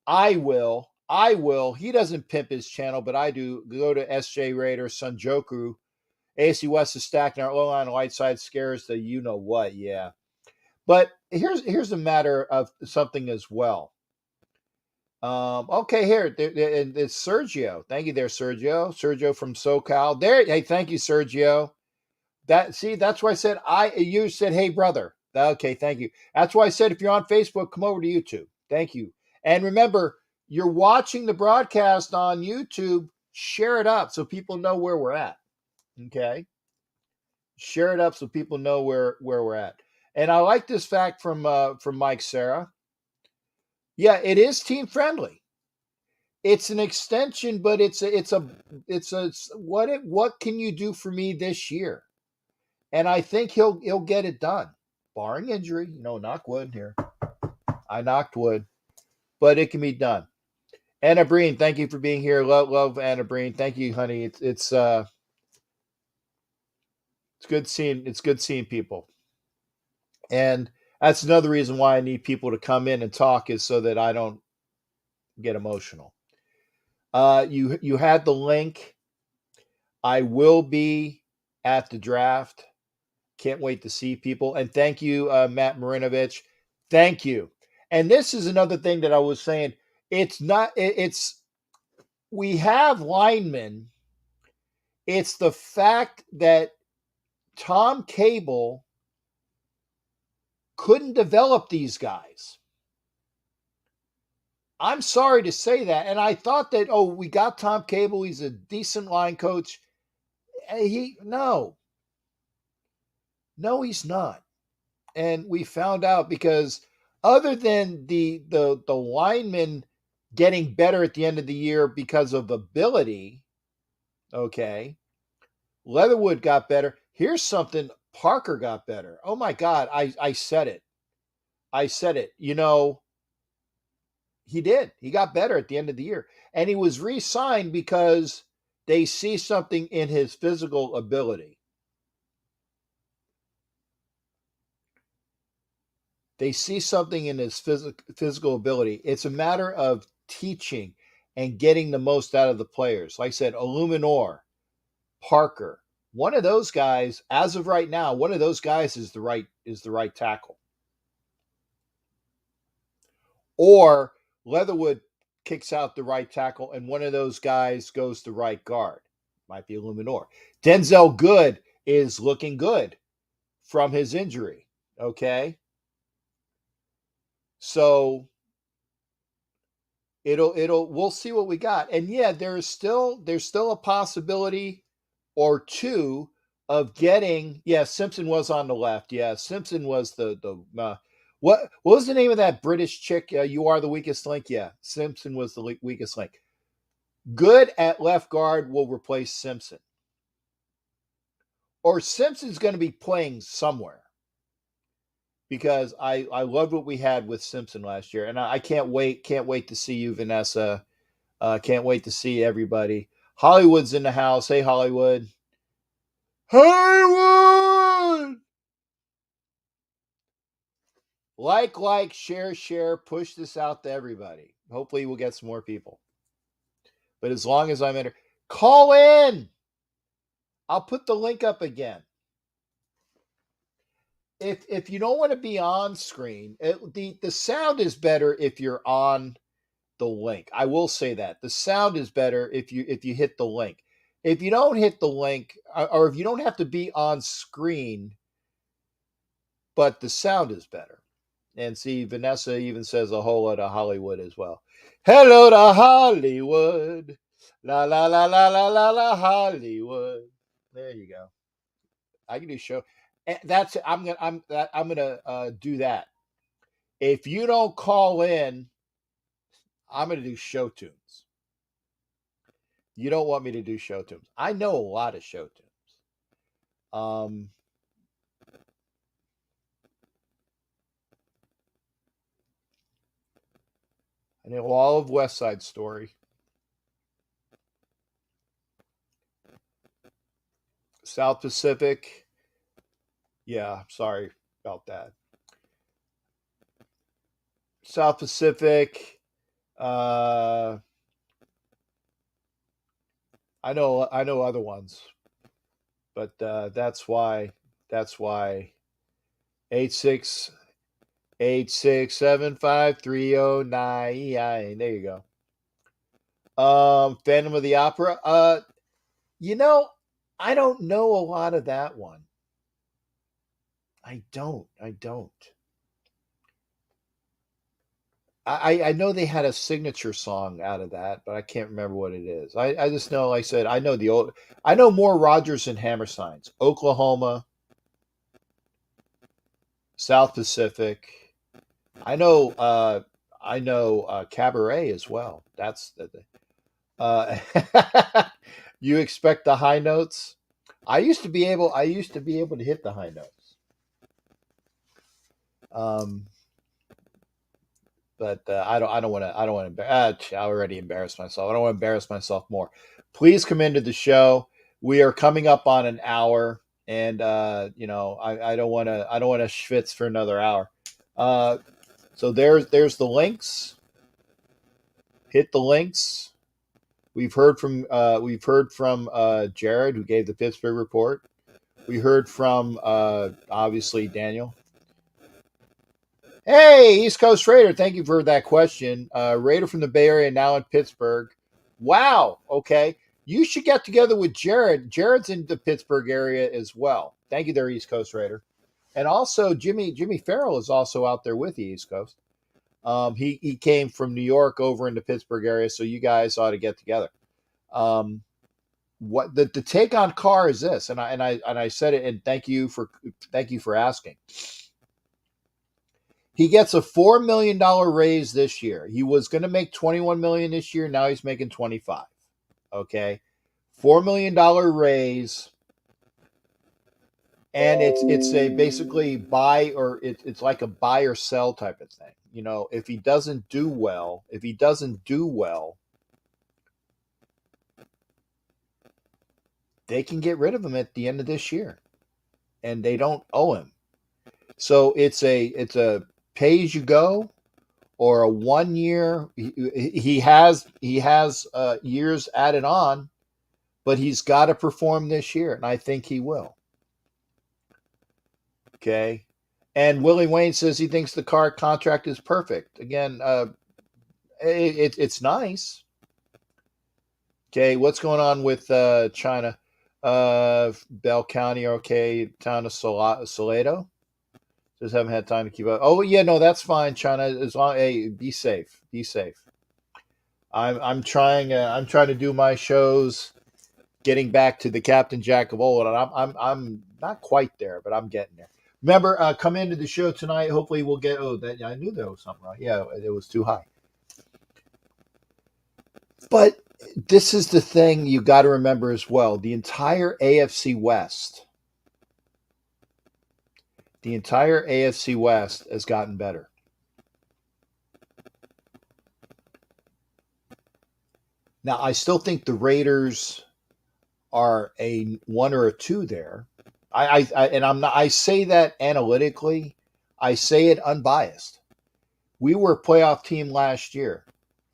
I will. He doesn't pimp his channel, but I do. Go to SJ Raider, Sunjoku. AC West is stacking our low line light side scares the you know what, yeah. But here's a matter of something as well. Okay, here it's Sergio. Thank you there, Sergio. Sergio from SoCal. There, hey, thank you, Sergio. That's why I said you said, hey brother. Okay, thank you. That's why I said if you're on Facebook, come over to YouTube. Thank you. And remember, you're watching the broadcast on YouTube, share it up so people know where we're at. Okay. Share it up so people know where we're at. And I like this fact from Mike Sarah. Yeah, it is team friendly. It's an extension, but it's what can you do for me this year? And I think he'll get it done, barring injury. Knock wood here. I knocked wood, but it can be done. Anna Breen, thank you for being here. Love Anna Breen. Thank you, honey. It's good seeing people. And that's another reason why I need people to come in and talk, is so that I don't get emotional. You had the link. I will be at the draft. Can't wait to see people. And thank you, Matt Marinovich. Thank you. And this is another thing that I was saying. We have linemen. It's the fact that Tom Cable couldn't develop these guys. I'm sorry to say that. And I thought that, we got Tom Cable. He's a decent line coach. No, he's not. And we found out, because other than the linemen getting better at the end of the year because of ability, okay, Leatherwood got better. Here's something. Parker got better. Oh my God. I said it. He did. He got better at the end of the year. And he was re-signed because they see something in his physical ability. They see something in his physical ability. It's a matter of teaching and getting the most out of the players. Like I said, Illuminor, Parker, one of those guys, as of right now, one of those guys is the right tackle. Or Leatherwood kicks out the right tackle, and one of those guys goes to right guard. Might be Illuminor. Denzel Good is looking good from his injury. Okay. So we'll see what we got. And yeah, there's still a possibility or two of getting, Simpson was on the left. Yeah, Simpson was what was the name of that British chick? You are the weakest link. Yeah, Simpson was the weakest link. Good at left guard will replace Simpson. Or Simpson's going to be playing somewhere. Because I loved what we had with Simpson last year. And I can't wait to see you, Vanessa. Can't wait to see everybody. Hollywood's in the house. Hey, Hollywood. Hollywood! Like, share, push this out to everybody. Hopefully we'll get some more people. But as long as I'm in, call in. I'll put the link up again. If you don't want to be on screen, the sound is better if you're on the link. I will say that the sound is better if you hit the link. If you don't hit the link, or if you don't have to be on screen, but the sound is better. And see, Vanessa even says a whole lot of Hollywood as well. Hello to Hollywood. La la la la la la la Hollywood. There you go. I can do show. That's I'm gonna do that. If you don't call in, I'm gonna do show tunes. You don't want me to do show tunes. I know a lot of show tunes. I know all of West Side Story. South Pacific. Yeah, sorry about that. South Pacific. I know other ones, but that's why 8686753099. There you go. Phantom of the Opera. You know, I don't know a lot of that one. I don't. I know they had a signature song out of that, but I can't remember what it is. I just know, like I said, I know more Rogers and Hammersteins. Oklahoma, South Pacific. I know Cabaret as well. That's the uh, you expect the high notes. I used to be able to hit the high notes. But I don't want to. I already embarrassed myself. I don't want to embarrass myself more. Please come into the show. We are coming up on an hour, and I don't want to. Schwitz for another hour. So there's the links. Hit the links. We've heard from Jared, who gave the Pittsburgh report. We heard from obviously Daniel. Hey, East Coast Raider, thank you for that question. Raider from the Bay Area, now in Pittsburgh. Wow. Okay. You should get together with Jared. Jared's in the Pittsburgh area as well. Thank you there, East Coast Raider. And also, Jimmy Farrell is also out there with the East Coast. He came from New York over in the Pittsburgh area, so you guys ought to get together. What the take on Carr is this, and I said it, and thank you for asking. He gets a $4 million raise this year. He was going to make $21 million this year. Now he's making 25. Okay, $4 million raise, and it's a basically buy or it's like a buy or sell type of thing. You know, if he doesn't do well, they can get rid of him at the end of this year, and they don't owe him. So it's a pay as you go, or a 1 year. He has years added on, but he's got to perform this year, and I think he will. Okay, and Willie Wayne says he thinks the Carr contract is perfect. Again, it's nice. Okay, what's going on with China? Bell County, okay, town of Salado. Just haven't had time to keep up. Oh yeah, no, that's fine, China. As long, hey, be safe. I'm trying to do my shows, getting back to the Captain Jack of old, and I'm not quite there, but I'm getting there. Remember, come into the show tonight. Hopefully, we'll get. Oh, that I knew there was something wrong. Yeah, it was too high. But this is the thing you got to remember as well. The entire AFC West has gotten better. Now, I still think the Raiders are a 1 or a 2 there. I say that analytically. I say it unbiased. We were a playoff team last year.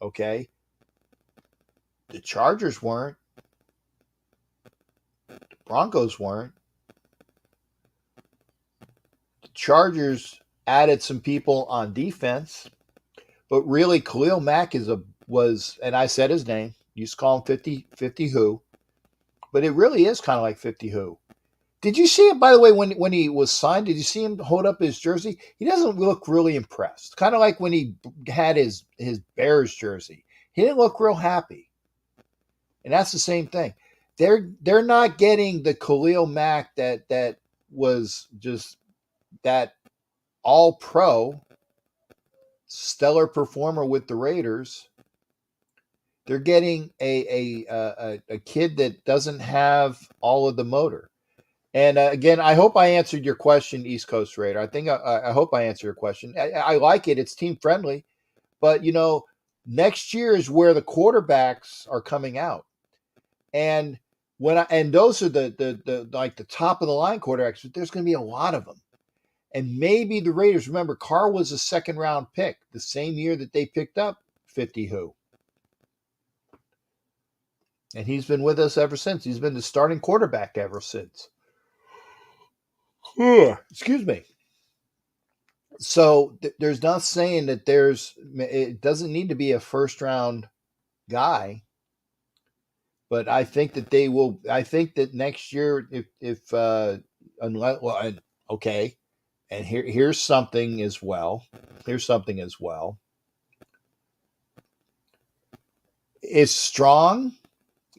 Okay. The Chargers weren't. The Broncos weren't. The Chargers added some people on defense, but really Khalil Mack was, and I said his name. You used to call him 50 who, but it really is kind of like 50 who. Did you see it, by the way, when he was signed? Did you see him hold up his jersey? He doesn't look really impressed. Kind of like when he had his Bears jersey. He didn't look real happy. And that's the same thing. They're not getting the Khalil Mack that was just that all-pro stellar performer with the Raiders. They're getting a kid that doesn't have all of the motor. And again, I hope I answered your question, East Coast Raider. I hope I answered your question. I like it. It's team friendly, but next year is where the quarterbacks are coming out, and those are the like the top of the line quarterbacks. But there's going to be a lot of them, and maybe the Raiders. Remember, Carr was a second round pick the same year that they picked up 50 who. And he's been with us ever since. He's been the starting quarterback ever since. Excuse me. So there's not saying that it doesn't need to be a first round guy, but I think that they will. I think that next year, okay, and here's something as well. Is Strong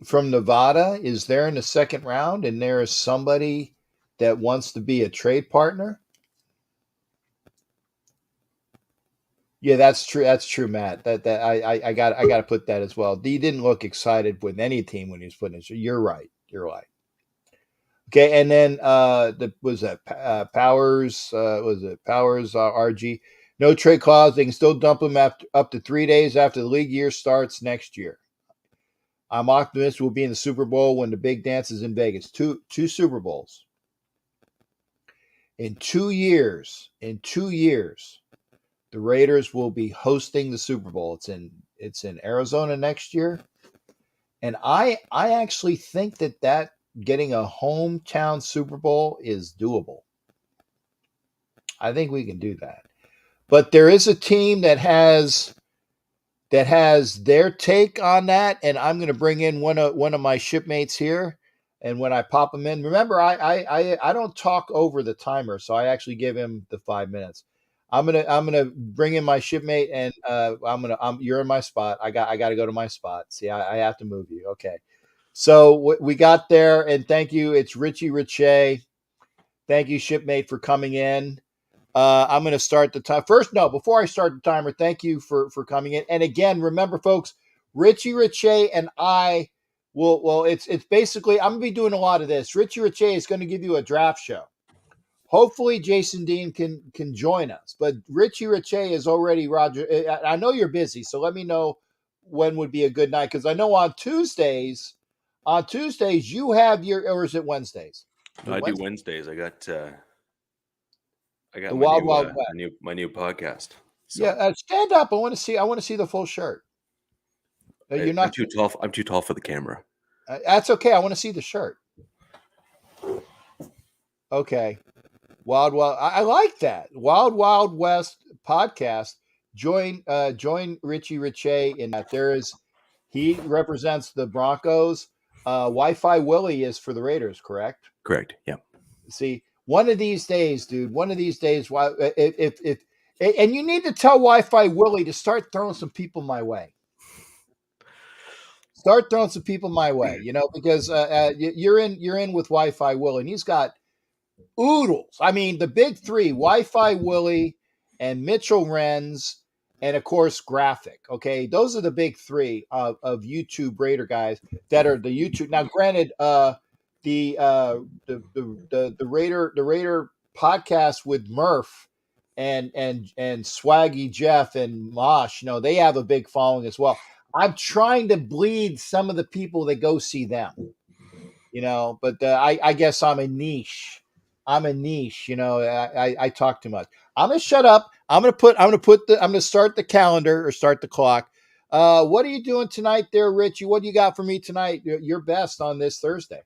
from Nevada is there in the second round, and there is somebody that wants to be a trade partner? Yeah, that's true. That's true, Matt. I got to put that as well. He didn't look excited with any team when he was putting it. So you're right. Okay, and then Powers? Was it Powers? RG? No trade clause. They can still dump him up to 3 days after the league year starts next year. I'm optimistic we'll be in the Super Bowl when the big dance is in Vegas. Two Super Bowls in 2 years. The Raiders will be hosting the Super Bowl. It's in Arizona next year, and I actually think that getting a hometown Super Bowl is doable. I think we can do that. But there is a team that has their take on that, and I'm going to bring in one of my shipmates here. And when I pop him in, remember I don't talk over the timer, so I actually give him the 5 minutes. I'm gonna bring in my shipmate, and you're in my spot. I got to go to my spot. See, I have to move you. Okay. So we got there, and thank you. It's Richie Riche. Thank you, shipmate, for coming in. I'm going to start the time first. No, before I start the timer, thank you for coming in. And again, remember, folks, Richie Riche and I will. Well, it's basically I'm going to be doing a lot of this. Richie Riche is going to give you a draft show. Hopefully, Jason Dean can join us. But Richie Riche is already Roger. I know you're busy, so let me know when would be a good night, because I know on Tuesdays you have or is it Wednesdays? No, I do Wednesdays. I got the my Wild new, Wild West. my new podcast. So Yeah, stand up. I want to see the full shirt. You're not I'm too tall. I'm too tall for the camera. That's okay. I want to see the shirt. Okay. I like that. Wild West podcast. Join Richie Riche in that. He represents the Broncos. Wi-Fi Willie is for the Raiders, correct? Correct. Yeah. See, one of these days, dude. One of these days, if and you need to tell Wi-Fi Willie to start throwing some people my way. Because you're in with Wi-Fi Willie, and he's got oodles. I mean, the big three: Wi-Fi Willie and Mitchell Renz, and of course Graphic. Okay, those are the big three of YouTube Raider guys that are the YouTube. Now, granted, the Raider podcast with Murph and Swaggy Jeff and Mosh, they have a big following as well. I'm trying to bleed some of the people that go see them, but I guess I'm a niche. I talk too much. I'm gonna shut up. I'm gonna start the calendar or start the clock. What are you doing tonight there, Richie? What do you got for me tonight? Your best on this Thursday.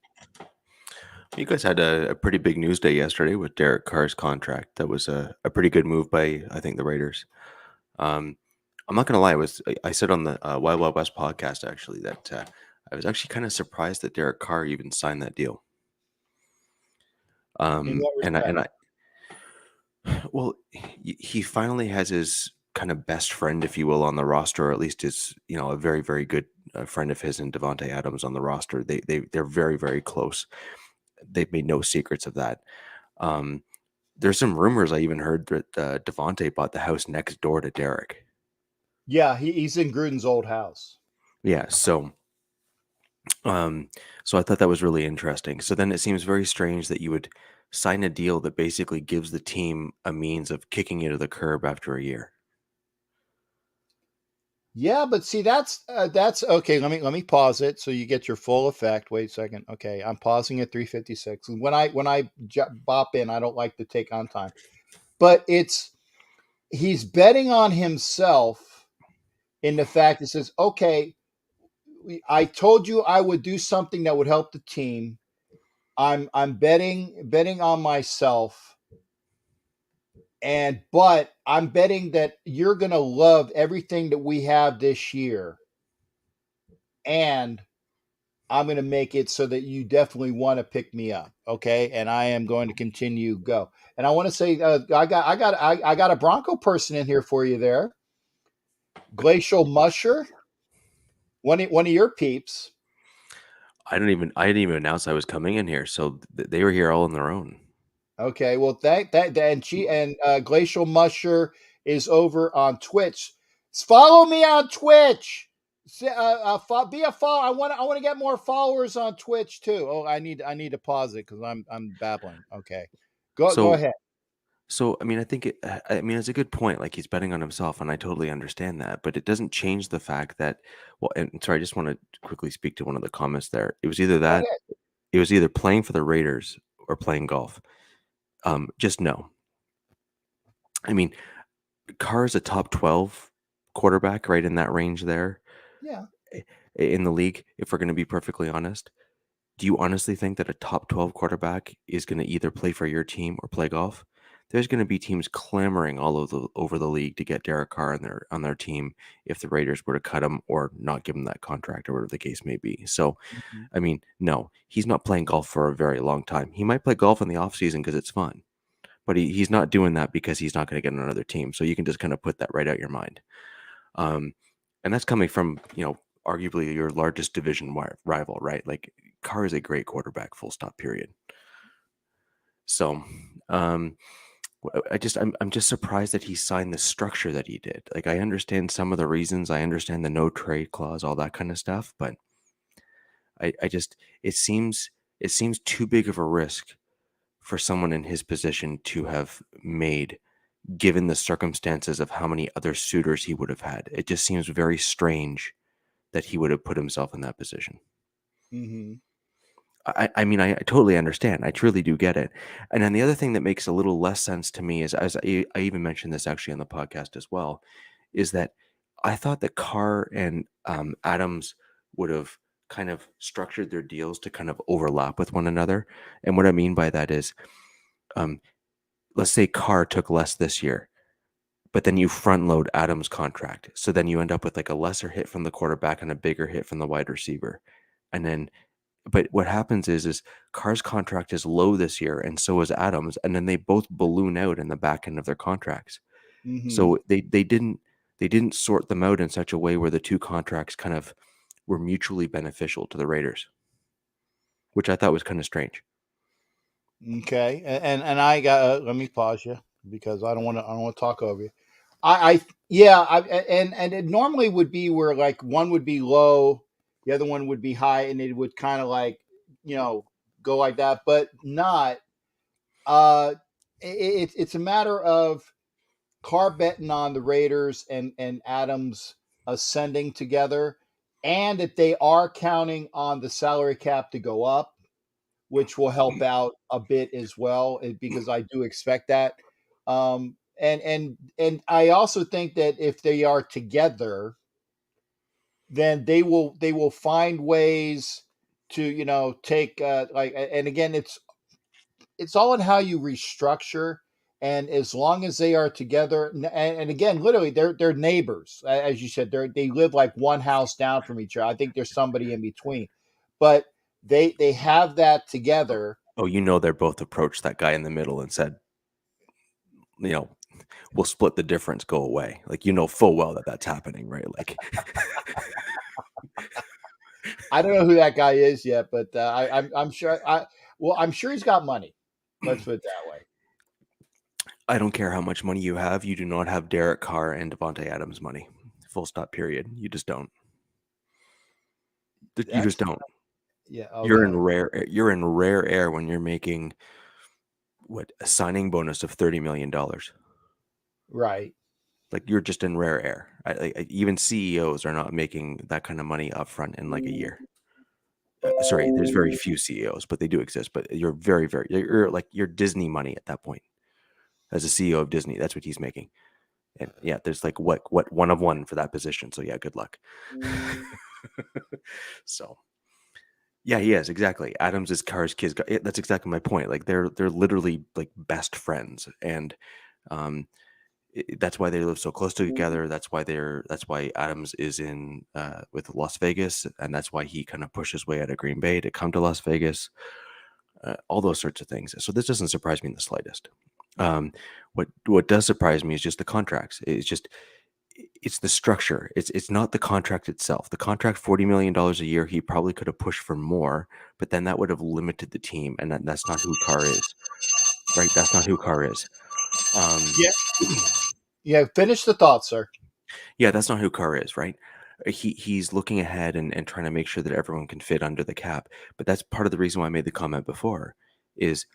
You guys had a pretty big news day yesterday with Derek Carr's contract. That was a pretty good move by, I think, the Raiders. I'm not going to lie. I said on the Wild Wild West podcast, actually, that I was actually kind of surprised that Derek Carr even signed that deal. Well, he finally has his kind of best friend, if you will, on the roster, or at least is, a very, very good friend of his, and Devontae Adams on the roster. They're very, very close. They've made no secrets of that. There's some rumors I even heard that Devontae bought the house next door to Derek. Yeah, he's in Gruden's old house. Yeah, so I thought that was really interesting. So then it seems very strange that you would sign a deal that basically gives the team a means of kicking you to the curb after a year. Yeah, but see, that's okay. Let me pause it so you get your full effect. Wait a second. Okay, I'm pausing at 3:56. When I bop in, I don't like to take on time, but he's betting on himself in the fact that says, okay, I told you I would do something that would help the team. I'm betting on myself, but I'm betting that you're gonna love everything that we have this year, and I'm going to make it so that you definitely want to pick me up, okay? And I am going to continue go. And I want to say, I got a Bronco person in here for you there, Glacial Musher, one of your peeps. I didn't even announce I was coming in here, so they were here all on their own. Okay, well and Glacial Musher is over on Twitch. Follow me on Twitch. Be a follow. I want to get more followers on Twitch too. Oh, I need to pause it because I'm babbling. Okay, go ahead. So I mean, it's a good point. Like he's betting on himself, and I totally understand that. But it doesn't change the fact that, well, and sorry, I just want to quickly speak to one of the comments there. It was either Go that, ahead. it was either playing for the Raiders or playing golf. Just no. I mean, Carr's a top 12 quarterback, right in that range there Yeah. in the league. If we're going to be perfectly honest, do you honestly think that a top 12 quarterback is going to either play for your team or play golf? There's going to be teams clamoring over the league to get Derek Carr on their team if the Raiders were to cut him or not give him that contract or whatever the case may be. So, Mhm. I mean, no, he's not playing golf for a very long time. He might play golf in the offseason because it's fun, but he's not doing that because he's not going to get another team. So you can just kind of put that right out your mind. And that's coming from, arguably your largest division rival, right? Like Carr is a great quarterback, full stop, period. So, I'm just surprised that he signed the structure that he did. Like I understand some of the reasons, I understand the no trade clause, all that kind of stuff, but I just it seems too big of a risk for someone in his position to have made, given the circumstances of how many other suitors he would have had. It just seems very strange that he would have put himself in that position. Mhm. I mean, I totally understand. I truly do get it. And then the other thing that makes a little less sense to me is, as I even mentioned this actually on the podcast as well, is that I thought that Carr and Adams would have kind of structured their deals to kind of overlap with one another. And what I mean by that is, um, let's say Carr took less this year, but then you front load Adams' contract. So then you end up with like a lesser hit from the quarterback and a bigger hit from the wide receiver. And then but what happens is Carr's contract is low this year, and so is Adams, and then they both balloon out in the back end of their contracts. Mhm. So they didn't sort them out in such a way where the two contracts kind of were mutually beneficial to the Raiders, which I thought was kind of strange. Okay, and I got let me pause you because I don't want to talk over you. I yeah, and it normally would be where like one would be low, the other one would be high, and it would kind of like you know go like that, but not. Uh, it's a matter of Carr betting on the Raiders and Adams ascending together, and if they are counting on the salary cap to go up, which will help out a bit as well, because I do expect that. And I also think that if they are together, then they will find ways to take and again it's all in how you restructure. And as long as they are together, and again, literally, they're neighbors, as you said. They live like one house down from each other. I think there's somebody in between, but they have that together. Oh, they're both approached that guy in the middle and said, we'll split the difference, go away. Like full well that that's happening, right? Like I don't know who that guy is yet, but I'm sure. I'm sure he's got money. Let's put it that way. I don't care how much money you have. You do not have Derek Carr and Devontae Adams money. Full stop, period. You just don't. You just don't. Yeah. You're in Okay. rare air when you're making a signing bonus of $30 million. Right. Like, you're just in rare air. Even CEOs are not making that kind of money upfront in like a year. Sorry, there's very few CEOs, but they do exist. But you're you're Disney money at that point. As a CEO of Disney, that's what he's making. And yeah, there's like what one of one for that position. So yeah, good luck. So yeah, he is, exactly. Adams is Carr's kids. That's exactly my point. Like, they're literally like best friends, and that's why they live so close together. That's why Adams is in with Las Vegas, and that's why he kind of pushed his way out of Green Bay to come to Las Vegas. All those sorts of things. So this doesn't surprise me in the slightest. What does surprise me is just the contracts. It's the structure. It's not the contract itself. The contract, $40 million a year. He probably could have pushed for more, but then that would have limited the team, and that's not who Carr is. Right? That's not who Carr is. Yeah. Finish the thought, sir. Yeah, that's not who Carr is, right? He's looking ahead and trying to make sure that everyone can fit under the cap. But that's part of the reason why I made the comment before is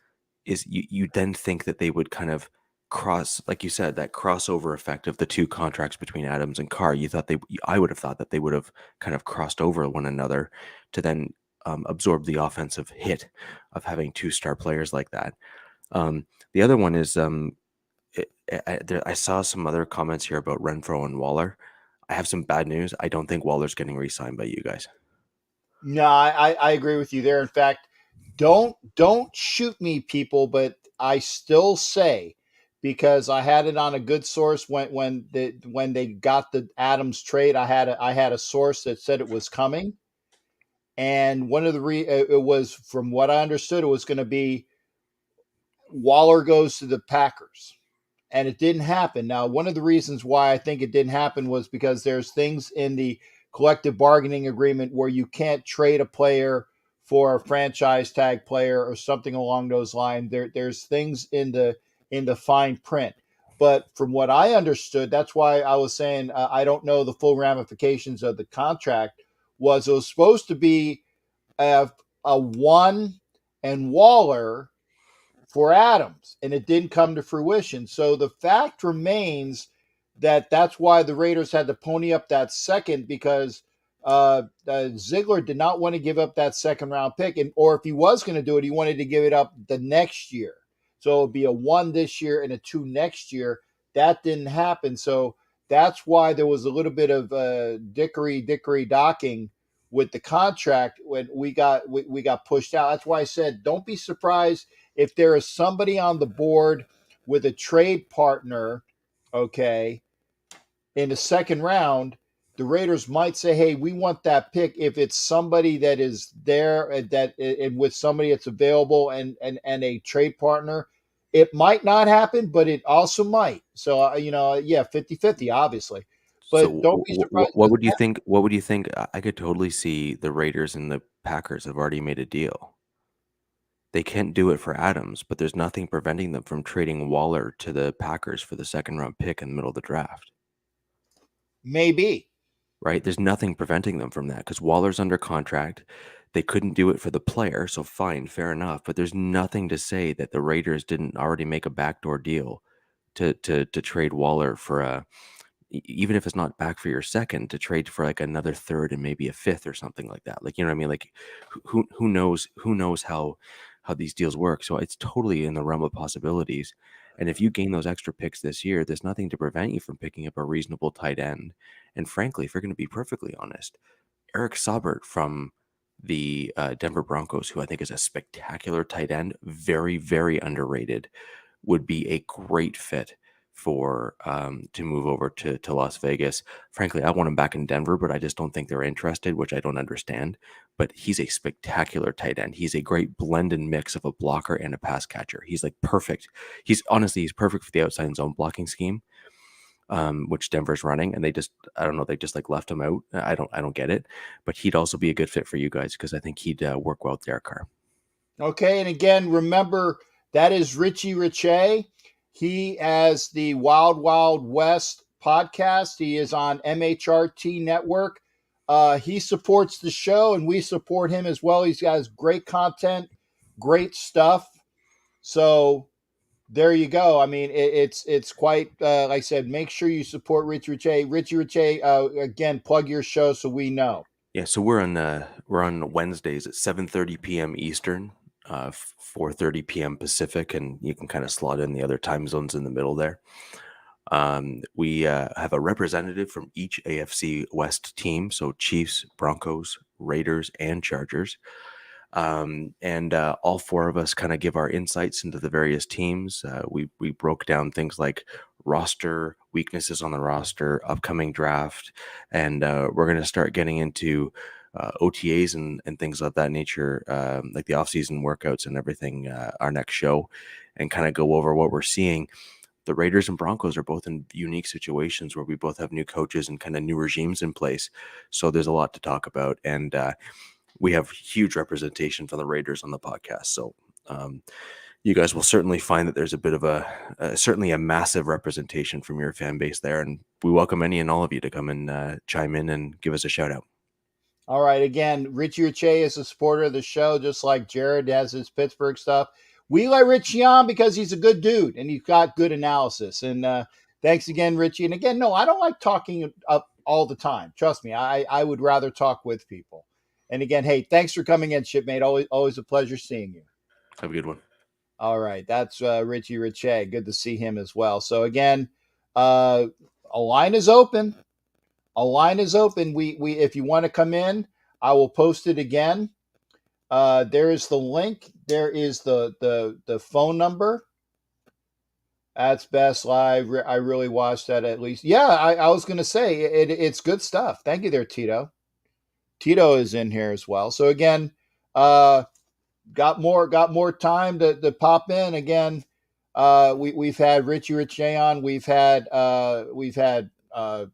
you then think that they would kind of cross, like you said, that crossover effect of the two contracts between Adams and Carr. I would have thought that they would have kind of crossed over one another to then absorb the offensive hit of having two star players like that. The other one is I saw some other comments here about Renfro and Waller. I have some bad news. I don't think Waller's getting re-signed by you guys. No, I agree with you there. In fact, don't shoot me, people, but I still say, because I had it on a good source when they got the Adams trade, I had a source that said it was coming, and one of it was, from what I understood, it was going to be Waller goes to the Packers. And it didn't happen. Now, one of the reasons why I think it didn't happen was because there's things in the collective bargaining agreement where you can't trade a player for a franchise tag player or something along those lines. There's things in the fine print. But from what I understood, that's why I was saying I don't know the full ramifications of the contract. Was it was supposed to be a one and Waller for Adams, and it didn't come to fruition. So the fact remains that that's why the Raiders had to pony up that second, because Ziegler did not want to give up that second round pick, or if he was going to do it, he wanted to give it up the next year. So it would be a 1 this year and a 2 next year. That didn't happen. So that's why there was a little bit of dickory docking with the contract when we got pushed out. That's why I said don't be surprised if there is somebody on the board with a trade partner, okay, in the second round. The Raiders might say, "Hey, we want that pick." If it's somebody that is there and with somebody that's available and a trade partner, it might not happen, but it also might. So yeah, 50-50, obviously. So But don't be surprised. what would you think? What would you think? I could totally see the Raiders and the Packers have already made a deal. They can't do it for Adams, but there's nothing preventing them from trading Waller to the Packers for the second round pick in the middle of the draft. Maybe. Right? There's nothing preventing them from that because Waller's under contract. They couldn't do it for the player, so fine, fair enough. But there's nothing to say that the Raiders didn't already make a backdoor deal to trade Waller for even if it's not back for your second, to trade for like another third and maybe a fifth or something like that. Like, you know what I mean? Like, who knows how these deals work? So it's totally in the realm of possibilities. And if you gain those extra picks this year, there's nothing to prevent you from picking up a reasonable tight end. And frankly, if you're going to be perfectly honest, Eric Saubert from the Denver Broncos, who I think is a spectacular tight end, very, very underrated, would be a great fit for to move over to Las Vegas. Frankly, I want him back in Denver, but I just don't think they're interested, which I don't understand. But he's a spectacular tight end. He's a great blend and mix of a blocker and a pass catcher. He's like perfect. He's perfect for the outside zone blocking scheme, which Denver's running, and I don't know, they just like left him out. I don't get it, but he'd also be a good fit for you guys because I think he'd work well with Derek Carr. Okay, and again, remember That is Richie Riche. He has the Wild Wild West podcast. He is on MHRT Network. He supports the show, and we support him as well. He's got great content, great stuff. So there you go. I mean, it's quite like I said. Make sure you support Richie Riche. Richie Riche, again, plug your show so we know. Yeah, so we're on Wednesdays at 7:30 p.m. Eastern, 4:30 p.m. Pacific, and you can kind of slot in the other time zones in the middle there. We have a representative from each AFC West team, so Chiefs, Broncos, Raiders, and Chargers. And all four of us kind of give our insights into the various teams. We broke down things like roster weaknesses on the roster, upcoming draft, and we're going to start getting into OTAs and things of that nature, like the off-season workouts and everything. Our next show, and kind of go over what we're seeing. The Raiders and Broncos are both in unique situations where we both have new coaches and kind of new regimes in place. So there's a lot to talk about, and we have huge representation from the Raiders on the podcast. So you guys will certainly find that there's a bit of certainly a massive representation from your fan base there. And we welcome any and all of you to come and chime in and give us a shout out. All right. Again, Richie Riche is a supporter of the show, just like Jared has his Pittsburgh stuff. We let Richie on because he's a good dude and he's got good analysis. And thanks again, Richie. And again, no, I don't like talking up all the time. Trust me, I would rather talk with people. And again, hey, thanks for coming in, shipmate. Always a pleasure seeing you. Have a good one. All right. That's Richie Riche. Good to see him as well. So again, a line is open. A line is open. We if you want to come in, I will post it again. There is the link. There is the phone number. That's Best Live. I really watched that at least. Yeah, I was going to say it's good stuff. Thank you there, Tito. Tito is in here as well. So again, got more time to pop in again. We've had Richie Riche on. We've had what do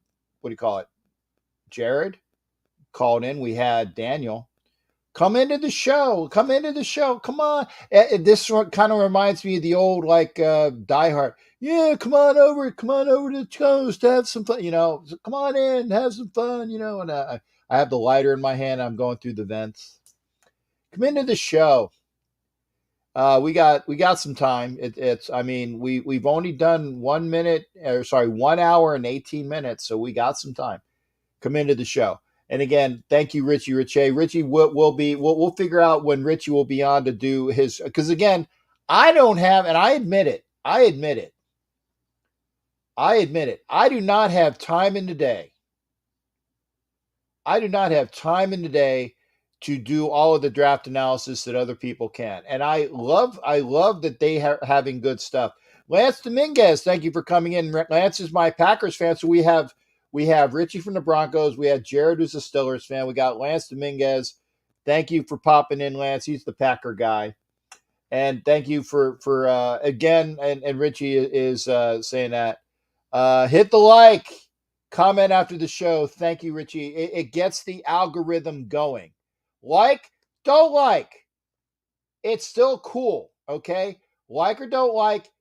you call it? Jared called in. We had Daniel. Come into the show. Come into the show. Come on. This kind of reminds me of the old Die Hard. Yeah, come on over to the coast to have some fun. You know, come on in, have some fun. You know, and I have the lighter in my hand. I'm going through the vents. Come into the show. We got some time. We've only done 1 hour and 18 minutes, so we got some time. Come into the show. And again, thank you, Richie Riche. Richie we'll figure out when Richie will be on to do his, because again, I don't have, and I admit it. I do not have time in the day. I do not have time in the day to do all of the draft analysis that other people can. And I love that they are having good stuff. Lance Dominguez, thank you for coming in. Lance is my Packers fan, so we have Richie from the Broncos. We had Jared, who's a Steelers fan. We got Lance Dominguez. Thank you for popping in, Lance. He's the Packer guy. And thank you for again, and Richie is saying that. Hit the like, comment after the show. Thank you, Richie. It gets the algorithm going. Like, don't like. It's still cool, okay? Like or don't like,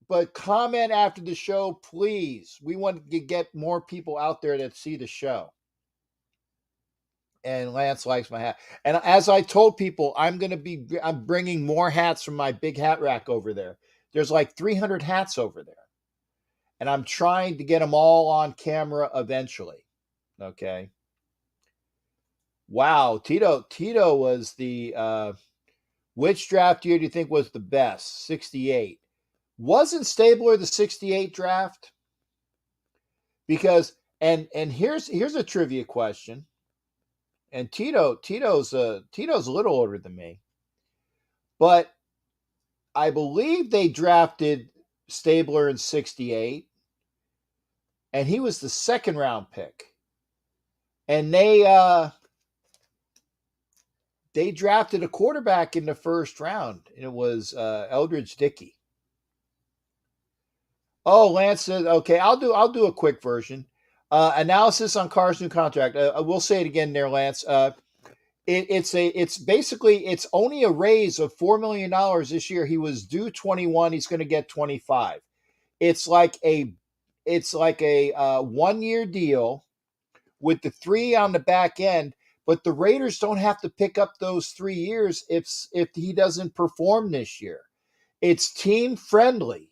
but comment after the show, please. We want to get more people out there that see the show. And Lance likes my hat. And as I told people, I'm bringing more hats from my big hat rack over there. There's like 300 hats over there. And I'm trying to get them all on camera eventually. Okay. Wow. Tito was the, which draft year do you think was the best? 68. Wasn't Stabler the 68 draft? Because, and here's a trivia question. And Tito's a little older than me. But I believe they drafted Stabler in 68. And he was the second round pick. And they drafted a quarterback in the first round. And it was Eldridge Dickey. Oh, Lance says, okay, I'll do a quick version. Analysis on Carr's new contract. We'll say it again there, Lance. it's basically it's only a raise of $4 million this year. He was due 21. He's going to get 25. It's like a 1 year deal with the 3 on the back end, but the Raiders don't have to pick up those 3 years if he doesn't perform this year. It's team friendly.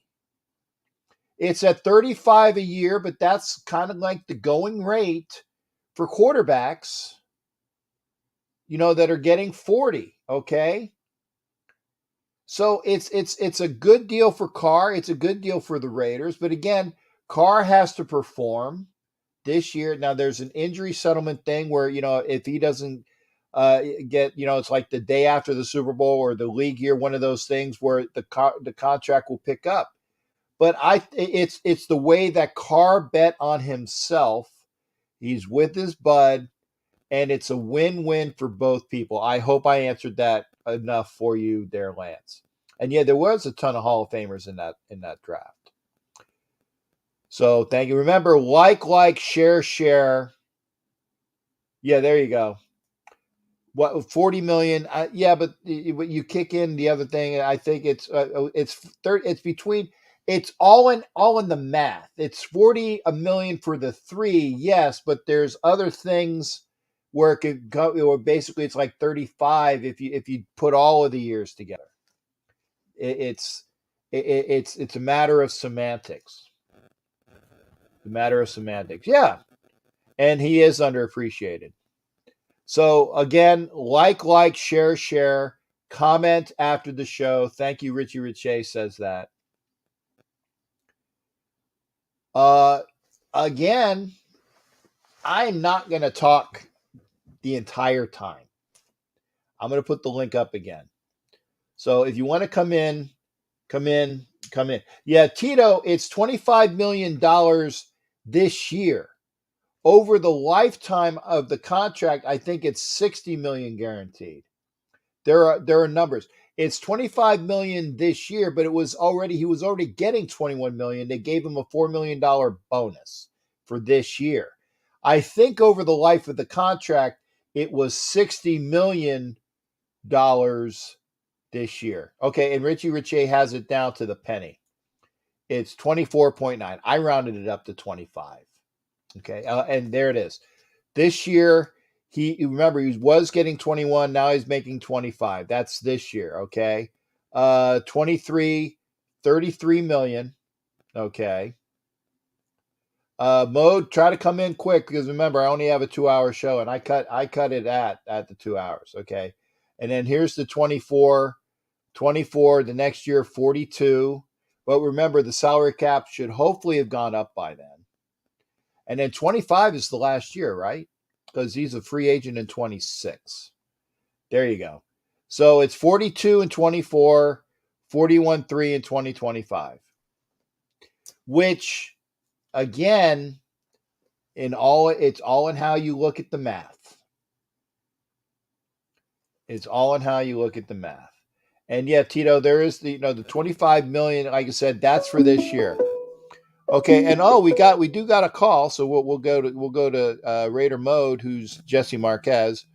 It's at 35 a year, but that's kind of like the going rate for quarterbacks, that are getting 40, okay? So it's a good deal for Carr. It's a good deal for the Raiders, but again, Carr has to perform this year. Now there's an injury settlement thing where, if he doesn't get, it's like the day after the Super Bowl or the league year, one of those things where the contract will pick up. But it's the way that Carr bet on himself. He's with his bud, and it's a win-win for both people. I hope I answered that enough for you there, Lance. And yeah, there was a ton of Hall of Famers in that draft. So thank you. Remember, like, share. Yeah, there you go. What, 40 million? Yeah, but you kick in the other thing. I think it's between. It's all in the math. It's 40 million for the 3, yes, but there's other things where it could go. Or basically, it's like 35 if you put all of the years together. It's a matter of semantics. The matter of semantics, yeah. And he is underappreciated. So again, like, share, comment after the show. Thank you, Richie Riche says that. Again, I'm not going to talk the entire time. I'm going to put the link up again. So if you want to come in. Yeah, Tito, it's $25 million this year. Over the lifetime of the contract, I think it's $60 million guaranteed. There are numbers. It's $25 million this year, but he was already getting $21 million. They gave him a $4 million bonus for this year. I think over the life of the contract, it was $60 million this year. Okay, and Richie Riche has it down to the penny. It's 24.9. I rounded it up to 25. Okay, and there it is. This year, he was getting 21. Now he's making 25. That's this year. Okay, 33 million. Okay. Mode, try to come in quick because remember I only have a 2-hour show and I cut it at the 2 hours. Okay, and then here's the 24. The next year 42. But remember the salary cap should hopefully have gone up by then. And then 25 is the last year, right? Because he's a free agent in 26. There you go. So it's 42 and 24, 41.3 in 2025. Which, again, it's all in how you look at the math. It's all in how you look at the math. And yeah, Tito, there is the 25 million. Like I said, that's for this year. Okay, and we do got a call, so we'll go to Raider Mode, who's Jesse Marquez,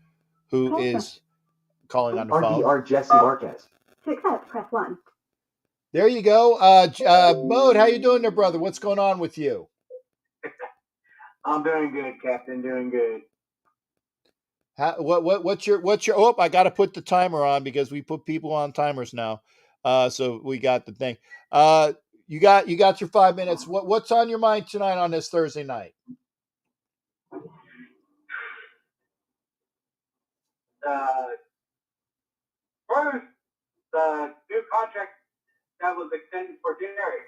who is calling on the phone. RDR Jesse Marquez. To accept, press 1. There you go. Mode, how you doing there, brother? What's going on with you? I'm doing good, Captain. Doing good. What's your? Oh, I got to put the timer on because we put people on timers now. So we got the thing. You got your 5 minutes. What's on your mind tonight on this Thursday night? First, the new contract that was extended for Jerry.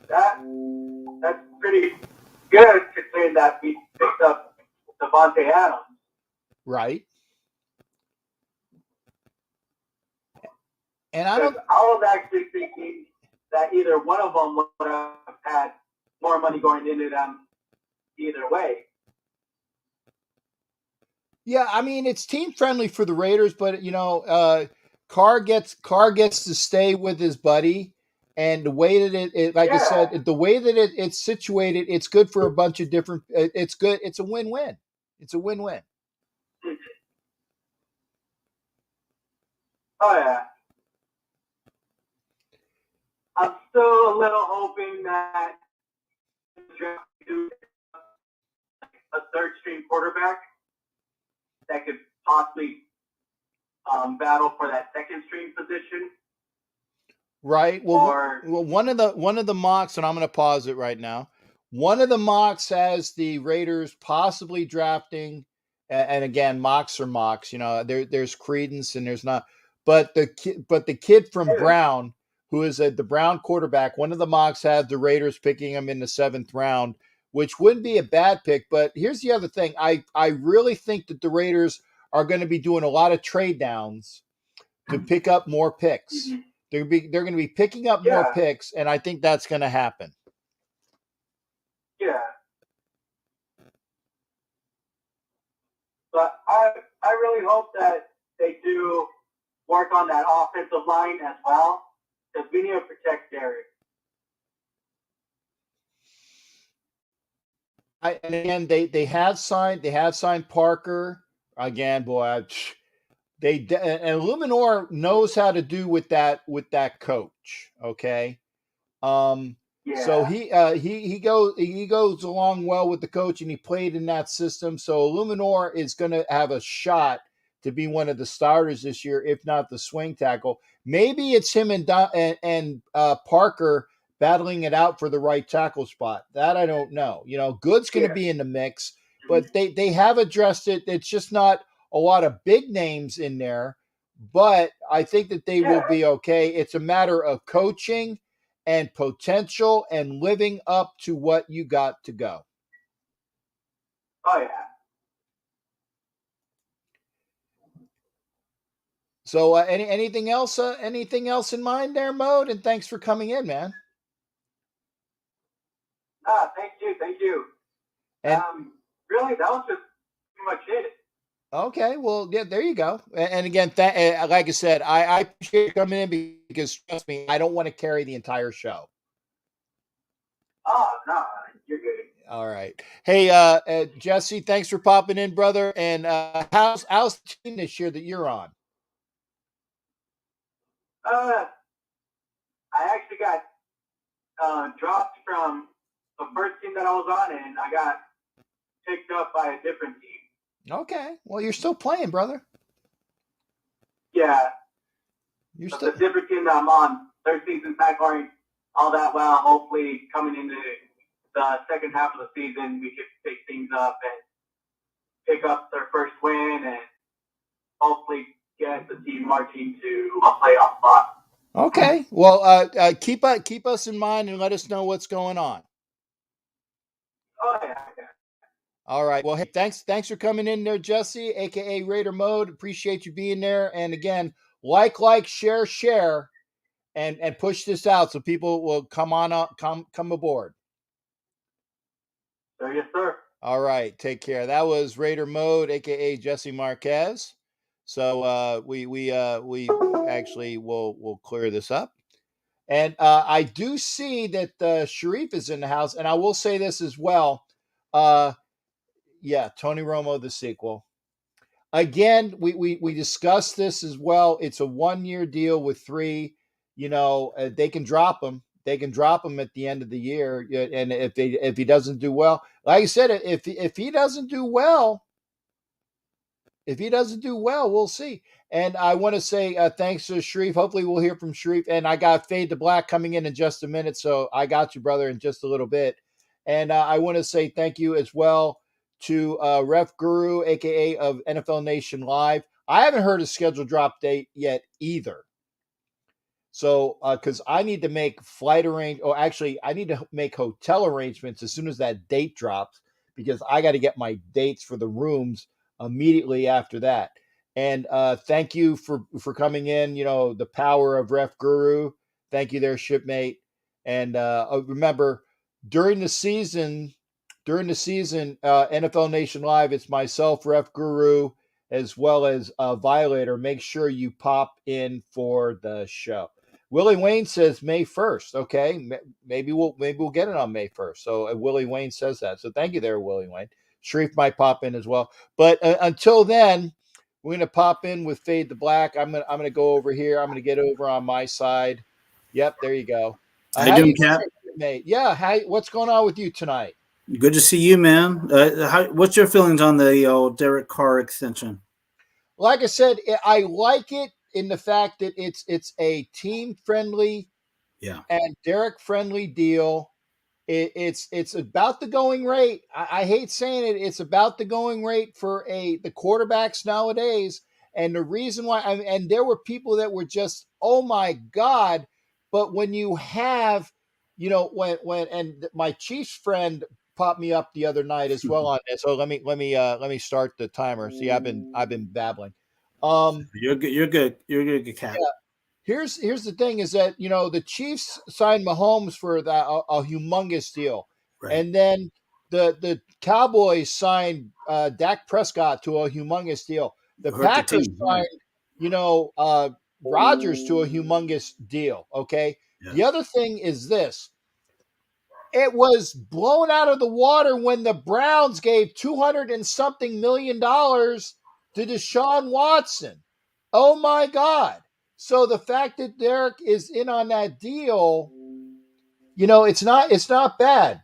That's pretty good considering that we picked up Devontae Adams. Right. And I was actually thinking that either one of them would have had more money going into them either way. Yeah, I mean it's team friendly for the Raiders, but Carr gets to stay with his buddy, and the way that it like I said, the way that it's situated, it's good for a bunch of different. It's good. It's a win-win. It's a win-win. Oh yeah. I'm still a little hoping that a third string quarterback that could possibly battle for that second string position. Right. Well, Or one of the mocks, and I'm going to pause it right now. One of the mocks has the Raiders possibly drafting, and again, mocks are mocks. You know, there's credence and there's not. But the kid from Brown, who is the Brown quarterback, one of the mocks had the Raiders picking him in the 7th round, which wouldn't be a bad pick. But here's the other thing: I really think that the Raiders are going to be doing a lot of trade downs to pick up more picks. They're going to be picking up more picks, and I think that's going to happen. Yeah. But I really hope that they do work on that offensive line as well, because we need to protect Derek. And again, they have signed Parker again. Boy, and Luminor knows how to do with that coach. Okay. So he goes along well with the coach, and he played in that system. So Luminor is going to have a shot to be one of the starters this year, if not the swing tackle. Maybe it's him and Parker battling it out for the right tackle spot. That I don't know. You know, Good's going to be in the mix, but they have addressed it. It's just not a lot of big names in there, but I think that they will be okay. It's a matter of coaching and potential and living up to what you got to go. Oh yeah. So anything else in mind there, Mode? And thanks for coming in, man. Thank you. And really, that was just pretty much it. Okay, well, yeah, there you go. And again, like I said, I appreciate you coming in because trust me, I don't want to carry the entire show. Oh no, you're good. All right. Hey, Jesse, thanks for popping in, brother. And how's the team this year that you're on? I actually got dropped from the first team that I was on, and I got picked up by a different team. Okay. Well, you're still playing, brother. Yeah. You're but still the different team that I'm on. Their season's not going all that well. Hopefully, coming into the second half of the season, we can pick things up and pick up their first win, and hopefully get the team marching to a playoff spot. Okay. Well, keep us in mind and let us know what's going on. Oh yeah. All right. Well, hey, thanks for coming in there, Jesse, aka Raider Mode. Appreciate you being there. And again, share, and push this out so people will come aboard. Yes, sir. All right. Take care. That was Raider Mode, aka Jesse Marquez. So we actually will clear this up. And I do see that Sharif is in the house, and I will say this as well. Yeah, Tony Romo, the sequel. Again, we discussed this as well. It's a 1-year deal with 3. You know, they can drop him. They can drop him at the end of the year, and if he doesn't do well, like I said, if he doesn't do well, we'll see. And I want to say thanks to Sharif. Hopefully, we'll hear from Sharif. And I got Fade to Black coming in just a minute, so I got you, brother, in just a little bit. And I want to say thank you as well to Ref Guru, aka of NFL Nation Live. I haven't heard a scheduled drop date yet either. So, because I need to make I need to make hotel arrangements as soon as that date drops, because I got to get my dates for the rooms immediately after that. And thank you for coming in. You know, the power of Ref Guru. Thank you there, shipmate. And remember, during the season, NFL Nation Live, it's myself, Ref Guru, as well as Violator. Make sure you pop in for the show. Willie Wayne says May 1st. Okay, maybe we'll get it on May 1st. So Willie Wayne says that. So thank you there, Willie Wayne. Sharif might pop in as well. But until then, We're gonna pop in with Fade to Black. I'm gonna go over here. I'm gonna get over on my side. Yep, there you go. How you How doing, you Cap? doing, mate? Yeah. What's going on with you tonight? Good to see you, man. What's your feelings on the old Derek Carr extension? Like I said, I like it in the fact that it's a team friendly Yeah, and Derek friendly deal. It's about the going rate. I hate saying it. It's about the going rate for the quarterbacks nowadays. And the reason why, and there were people that were just, oh my God. But when you have, and my Chiefs friend popped me up the other night as well on this. So let me start the timer. See, I've been babbling. Um, you're good. You're good. You're good, Cap. here's the thing is that the Chiefs signed Mahomes for a humongous deal, Right. and then the Cowboys signed Dak Prescott to a humongous deal. The Hurt the Packers team. Right. signed Rodgers to a humongous deal. Okay, Yeah. the other thing is this. It was blown out of the water when the Browns gave 200 and something $1 million to Deshaun Watson. Oh my God. So the fact that Derek is in on that deal, it's not bad.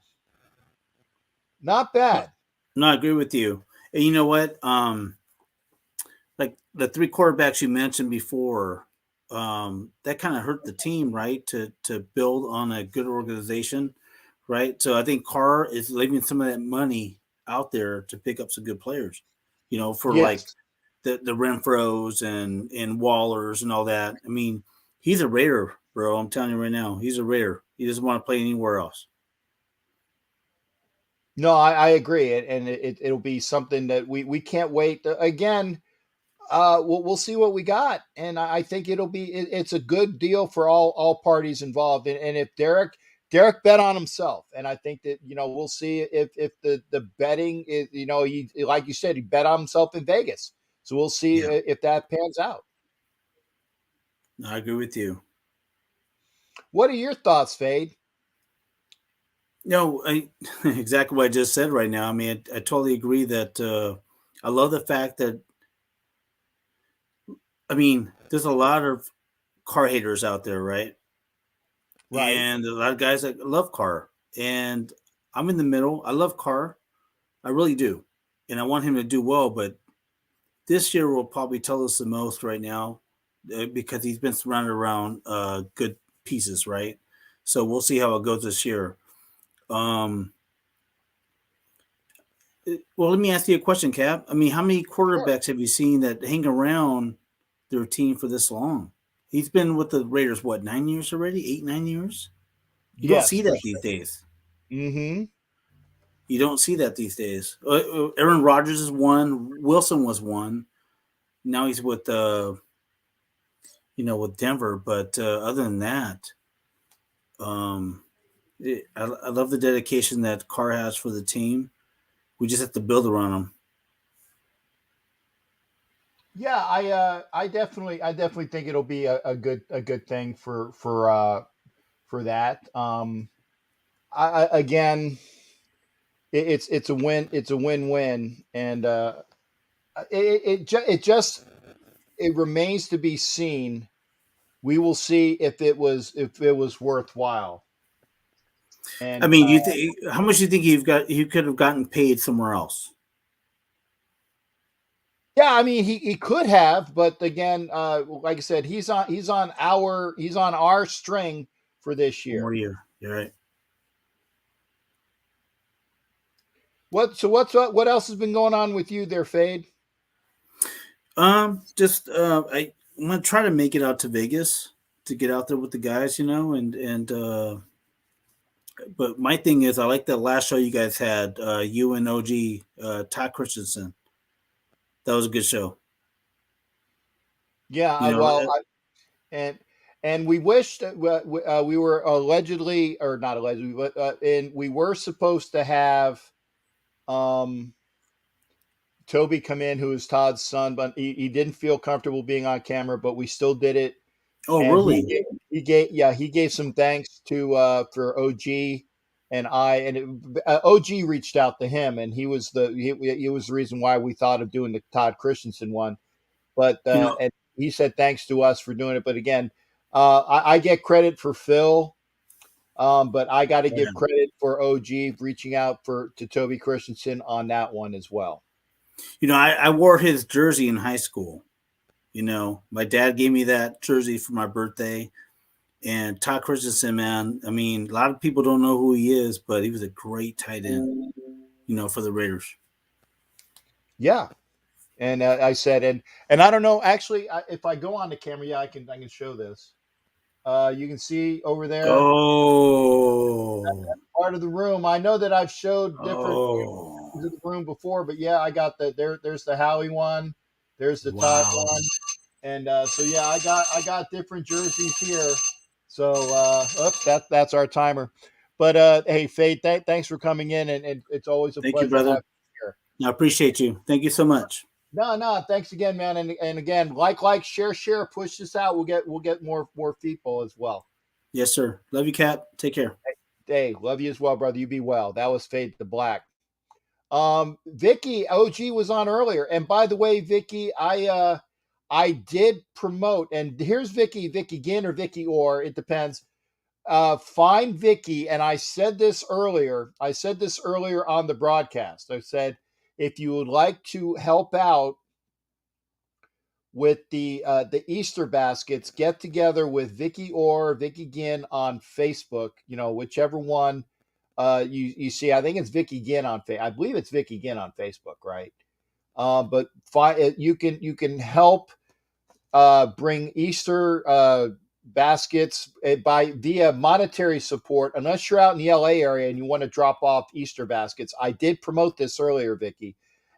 Not bad. No, I agree with you. And you know what? Like the three quarterbacks you mentioned before, that kind of hurt the team, right? To build on a good organization, right? So I think Carr is leaving some of that money out there to pick up some good players, for like Yes. the Renfros and Wallers and all that. I mean, he's a Raider, bro. I'm telling you right now, he's a Raider. He doesn't want to play anywhere else. No, I agree. And it'll be something that we can't wait. Again, we'll see what we got. And I think it's a good deal for all parties involved. And if Derek bet on himself, and I think that we'll see if the betting is he, like you said, he bet on himself in Vegas, so we'll see Yeah, if that pans out. I agree with you. What are your thoughts, Fade? No, exactly what I just said right now. I mean, I totally agree that I love the fact that, I mean, there's a lot of car haters out there, right? Right. And a lot of guys that love car. And I'm in the middle. I love car. I really do. And I want him to do well. But this year will probably tell us the most right now because he's been surrounded around good pieces, right? So we'll see how it goes this year. Well, let me ask you a question, Cap. I mean, how many Sure. quarterbacks have you seen that hang around their team for this long? He's been with the Raiders, what, 9 years already? 8, 9 years? You don't Yes, see for that sure. these days. Mm-hmm. You don't see that these days. Aaron Rodgers is one. Wilson was one. Now he's with with Denver. But other than that, I love the dedication that Carr has for the team. We just have to build around him. Yeah, I definitely think it'll be a good thing for that. Again, it's a win-win, and it remains to be seen. We will see if it was worthwhile. I And mean, you think how much do you think you could have gotten paid somewhere else? yeah, I mean he could have, but again, like I said, he's on our string for this One year. more year. You're right. What else has been going on with you there, Fade? Just I'm gonna try to make it out to Vegas to get out there with the guys, and but my thing is I like the last show you guys had, you and OG, Todd Christensen. That was a good show. Yeah, You know, and we wish that we were allegedly or not allegedly, but and we were supposed to have um Toby come in, who is Todd's son, but he didn't feel comfortable being on camera, but we still did it. oh And really? he gave some thanks to for OG and OG reached out to him, and he was the reason why we thought of doing the Todd Christensen one. but You know, and he said thanks to us for doing it. But again, I get credit for Phil, but I got to yeah. give credit for OG reaching out to Toby Christensen on that one as well. I wore his jersey in high school. My dad gave me that jersey for my birthday. And Todd Christensen, man, I mean, a lot of people don't know who he is, but he was a great tight end, for the Raiders. Yeah. And I said, and I don't know, actually, if I go on the camera, yeah, I can show this. You can see over there Oh, part of the room. I know that I've showed different oh, of the room before, but yeah, I got there's the Howie one, there's the Todd wow. one, and so yeah, I got different jerseys here. So that's our timer. But hey, Fade, thanks for coming in, and it's always a Thank you, pleasure having brother. you here. I appreciate you. Thank you so much. No, thanks again, man. And again, share, push this out. We'll get more people as well. Yes, sir. Love you, Cap. Take care. Hey, love you as well, brother. You be well. That was Fade the Black. Vicky OG was on earlier, and by the way, Vicky, I did promote, and here's Vicky Ginn or Vicky Orr, it depends. Find Vicky, and I said this earlier on the broadcast. I said, if you would like to help out with the Easter baskets, get together with Vicky Orr, Vicky Ginn on Facebook, whichever one you see. I think it's Vicky Ginn on Facebook. I believe it's Vicky Ginn on Facebook, right? But you can help bring Easter baskets via monetary support. Unless you're out in the LA area and you want to drop off Easter baskets, I did promote this earlier, Vicky,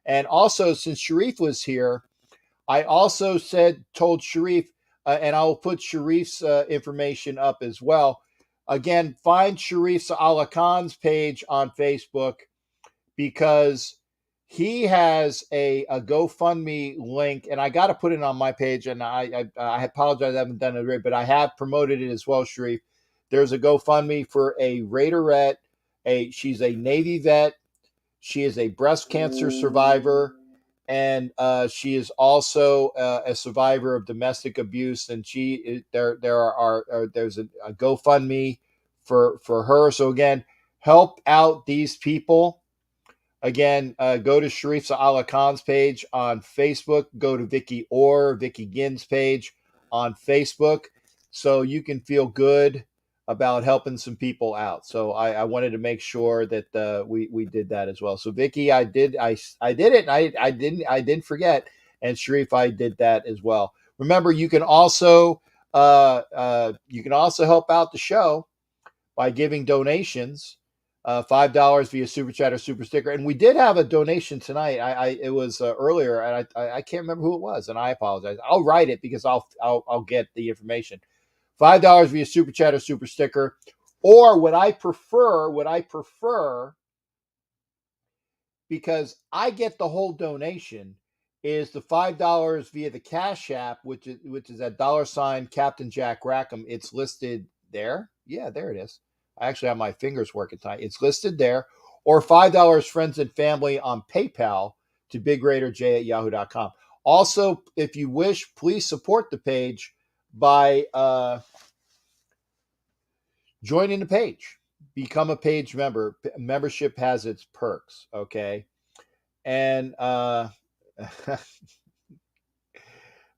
and also since Sharif was here, I also told Sharif, and I'll put Sharif's information up as well. Again, find Sharif's Ala Khan's page on Facebook because he has a GoFundMe link, and I got to put it on my page. And I apologize, I haven't done it right, but I have promoted it as well, Sharif. There's a GoFundMe for a Raiderette. She's a Navy vet. She is a breast cancer survivor, and she is also a survivor of domestic abuse. And there's a GoFundMe for her. So again, help out these people. Again, go to Sharif Ala Khan's page on Facebook. Go to Vicky Ginn's page on Facebook, so you can feel good about helping some people out. So I wanted to make sure that we did that as well. So Vicky, I did it. I didn't forget, and Sharif, I did that as well. Remember, you can also help out the show by giving donations. $5 via Super Chat or Super Sticker, and we did have a donation tonight. It was earlier, and I can't remember who it was, and I apologize. I'll write it because I'll get the information. $5 via Super Chat or Super Sticker, or what I prefer, because I get the whole donation, is the $5 via the Cash App, which is at $ Captain Jack Rackham. It's listed there. Yeah, there it is. I actually have my fingers working tight. It's listed there. Or $5 friends and family on PayPal to BigRaiderJ@yahoo.com. Also, if you wish, please support the page by joining the page. Become a page member. Membership has its perks, okay? And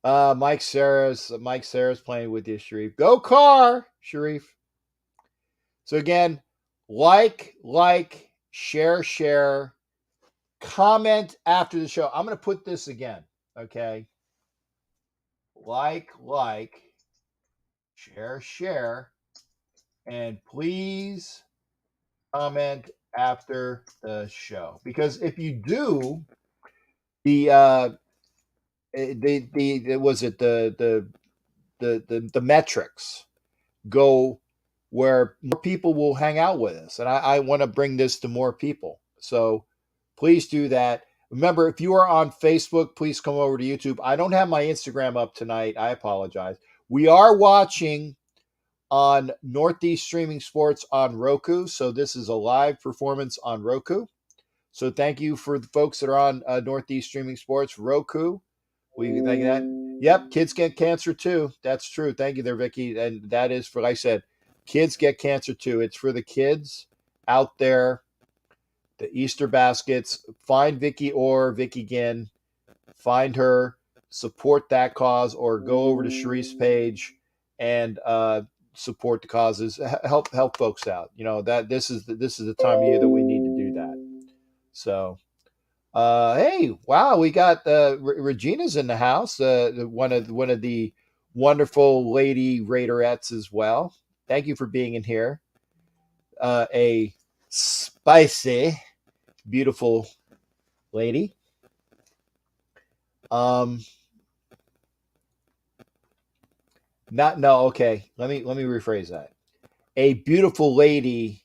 Mike Sarah's playing with you, Sharif. Go Carr, Sharif. So again, like, share, comment after the show. I'm going to put this again, okay? Like, share, and please comment after the show, because if you do, the metrics go where more people will hang out with us. And I want to bring this to more people. So please do that. Remember, if you are on Facebook, please come over to YouTube. I don't have my Instagram up tonight. I apologize. We are watching on Northeast Streaming Sports on Roku. So this is a live performance on Roku. So thank you for the folks that are on Northeast Streaming Sports, Roku. We can thank that. Yep, kids get cancer too. That's true. Thank you there, Vicky. And that is for, like I said, kids get cancer too. It's for the kids out there. The Easter baskets. Find Vicky or Vicky Ginn. Find her, support that cause, or go over to Sharice's page and support the causes. Help folks out. You know that this is the time of year that we need to do that. So, hey, wow, we got Regina's in the house. One of the wonderful lady Raiderettes as well. Thank you for being in here. A spicy, beautiful lady. Okay. Let me rephrase that. A beautiful lady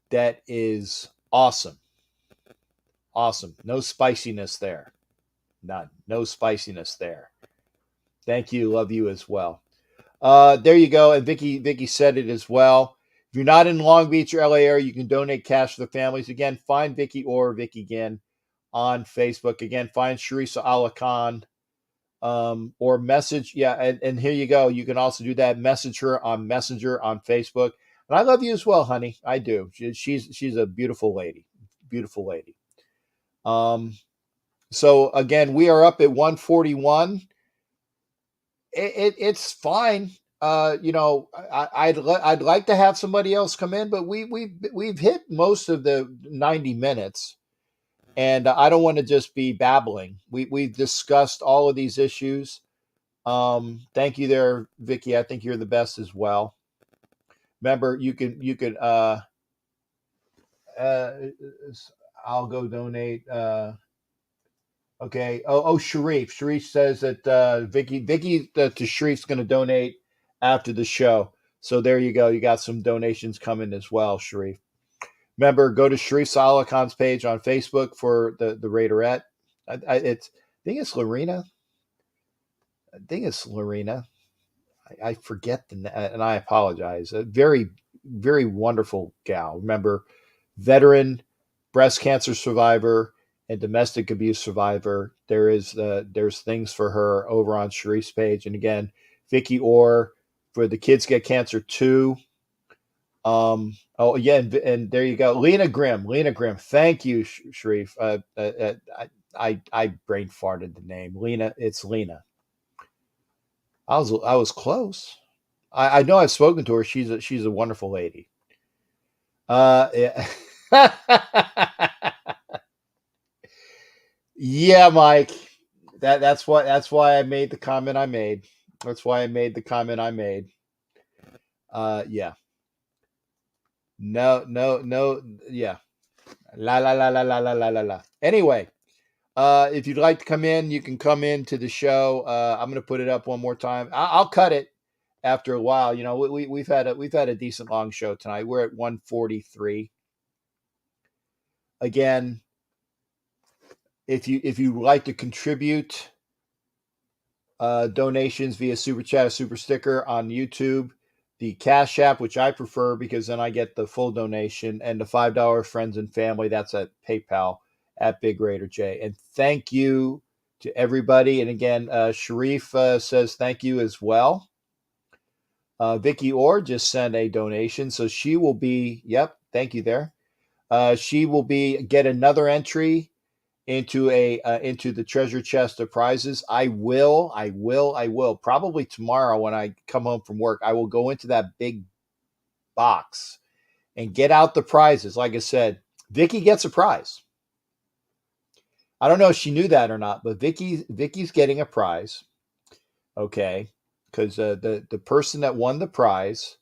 that is awesome. Awesome. No spiciness there. None. No spiciness there. Thank you. Love you as well. There you go. And Vicky said it as well. If you're not in Long Beach or LA area, you can donate cash to the families. Again, find Vicky or Vicky Ginn on Facebook. Again, find Sharisa Alakan. Or message. Yeah. And here you go. You can also do that. Message her on Messenger on Facebook. And I love you as well, honey. I do. She's a beautiful lady. Beautiful lady. So again, we are up at 141. It's fine. I'd like to have somebody else come in, but we've hit most of the 90 minutes. And I don't want to just be babbling. We've discussed all of these issues. Thank you there, Vicky. I think you're the best as well. Remember, you could I'll go donate. Okay. Sharif says that Vicky to Sharif's going to donate after the show. So there you go. You got some donations coming as well, Sharif. Remember, go to Sharif Salakan's page on Facebook for the Raiderette. I think it's Lorena. I forget and I apologize. A very, very wonderful gal. Remember, veteran, breast cancer survivor, and domestic abuse survivor. There's things for her over on Sharif's page. And again, Vicky Orr for the Kids Get Cancer too. And there you go, Lena Grimm. Thank you, Sharif. I brain farted the name. Lena. It's Lena. I was close. I know I've spoken to her. She's a wonderful lady. Yeah. Yeah, Mike. That's why I made the comment I made. Yeah. No. Yeah. La. Anyway, if you'd like to come in, you can come into the show. I'm going to put it up one more time. I'll cut it after a while. You know, we've had a decent long show tonight. We're at 143. Again, if you like to contribute donations via Super Chat or Super Sticker on YouTube, the Cash App, which I prefer because then I get the full donation, and the $5 friends and family, that's at PayPal at Big Raider J. And thank you to everybody. And again, Sharif says thank you as well. Vicky Orr just sent a donation, so she will be. Yep, thank you there. She will get another entry into the treasure chest of prizes. I will probably tomorrow when I come home from work. I will go into that big box and get out the prizes. Like I said, Vicky gets a prize. I don't know if she knew that or not, but Vicky's getting a prize. Okay, because the person that won the prize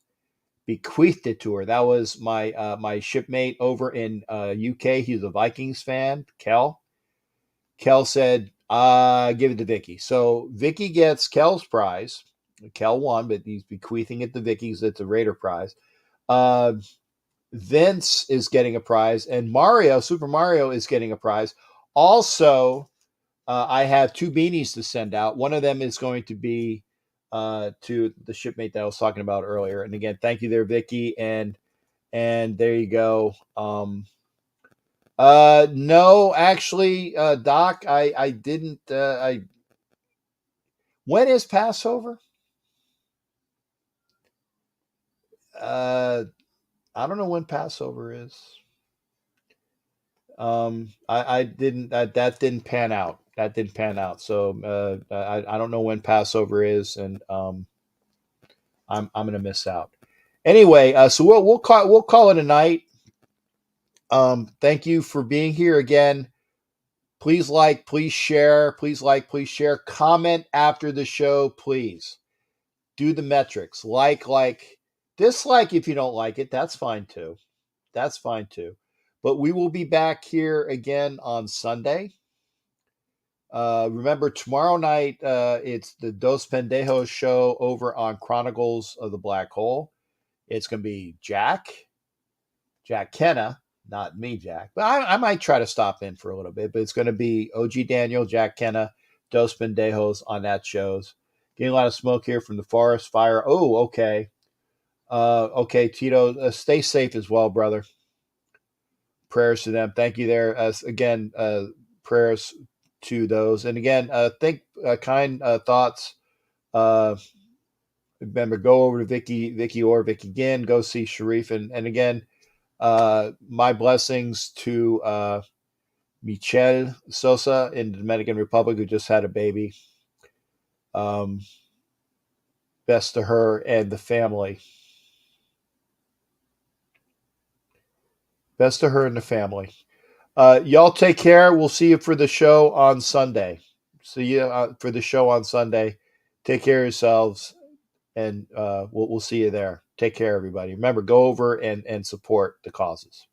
bequeathed it to her. That was my shipmate over in UK. He's a Vikings fan, Kel. Kel said, give it to Vicky. So Vicky gets Kel's prize. Kel won, but he's bequeathing it to Vicky because it's a Raider prize. Vince is getting a prize, and Super Mario is getting a prize. Also, I have 2 beanies to send out. One of them is going to be to the shipmate that I was talking about earlier. And again, thank you there, Vicky. And there you go. No, actually, Doc, I didn't. When is Passover? I don't know when Passover is. I didn't that didn't pan out. That didn't pan out. So I don't know when Passover is, and I'm gonna miss out. Anyway, so we'll call it a night. Thank you for being here again. Please like, please share, please like, please share. Comment after the show, please. Do the metrics. Like, dislike if you don't like it. That's fine too. That's fine too. But we will be back here again on Sunday. Remember, tomorrow night, it's the Dos Pendejos show over on Chronicles of the Black Hole. It's going to be Jack Kenna, not me, Jack. But I might try to stop in for a little bit. But it's going to be OG Daniel, Jack Kenna, Dos Pendejos on that shows. Getting a lot of smoke here from the forest fire. Oh, okay. Okay, Tito, stay safe as well, brother. Prayers to them. Thank you there. Again, prayers to those. And again, think kind thoughts. Remember, go over to Vicky or Vicky again. Go see Sharif. And again, my blessings to Michelle Sosa in the Dominican Republic, who just had a baby. Best to her and the family. Best to her and the family. Y'all take care. We'll see you for the show on Sunday. See you for the show on Sunday. Take care of yourselves, and we'll see you there. Take care, everybody. Remember, go over and support the causes.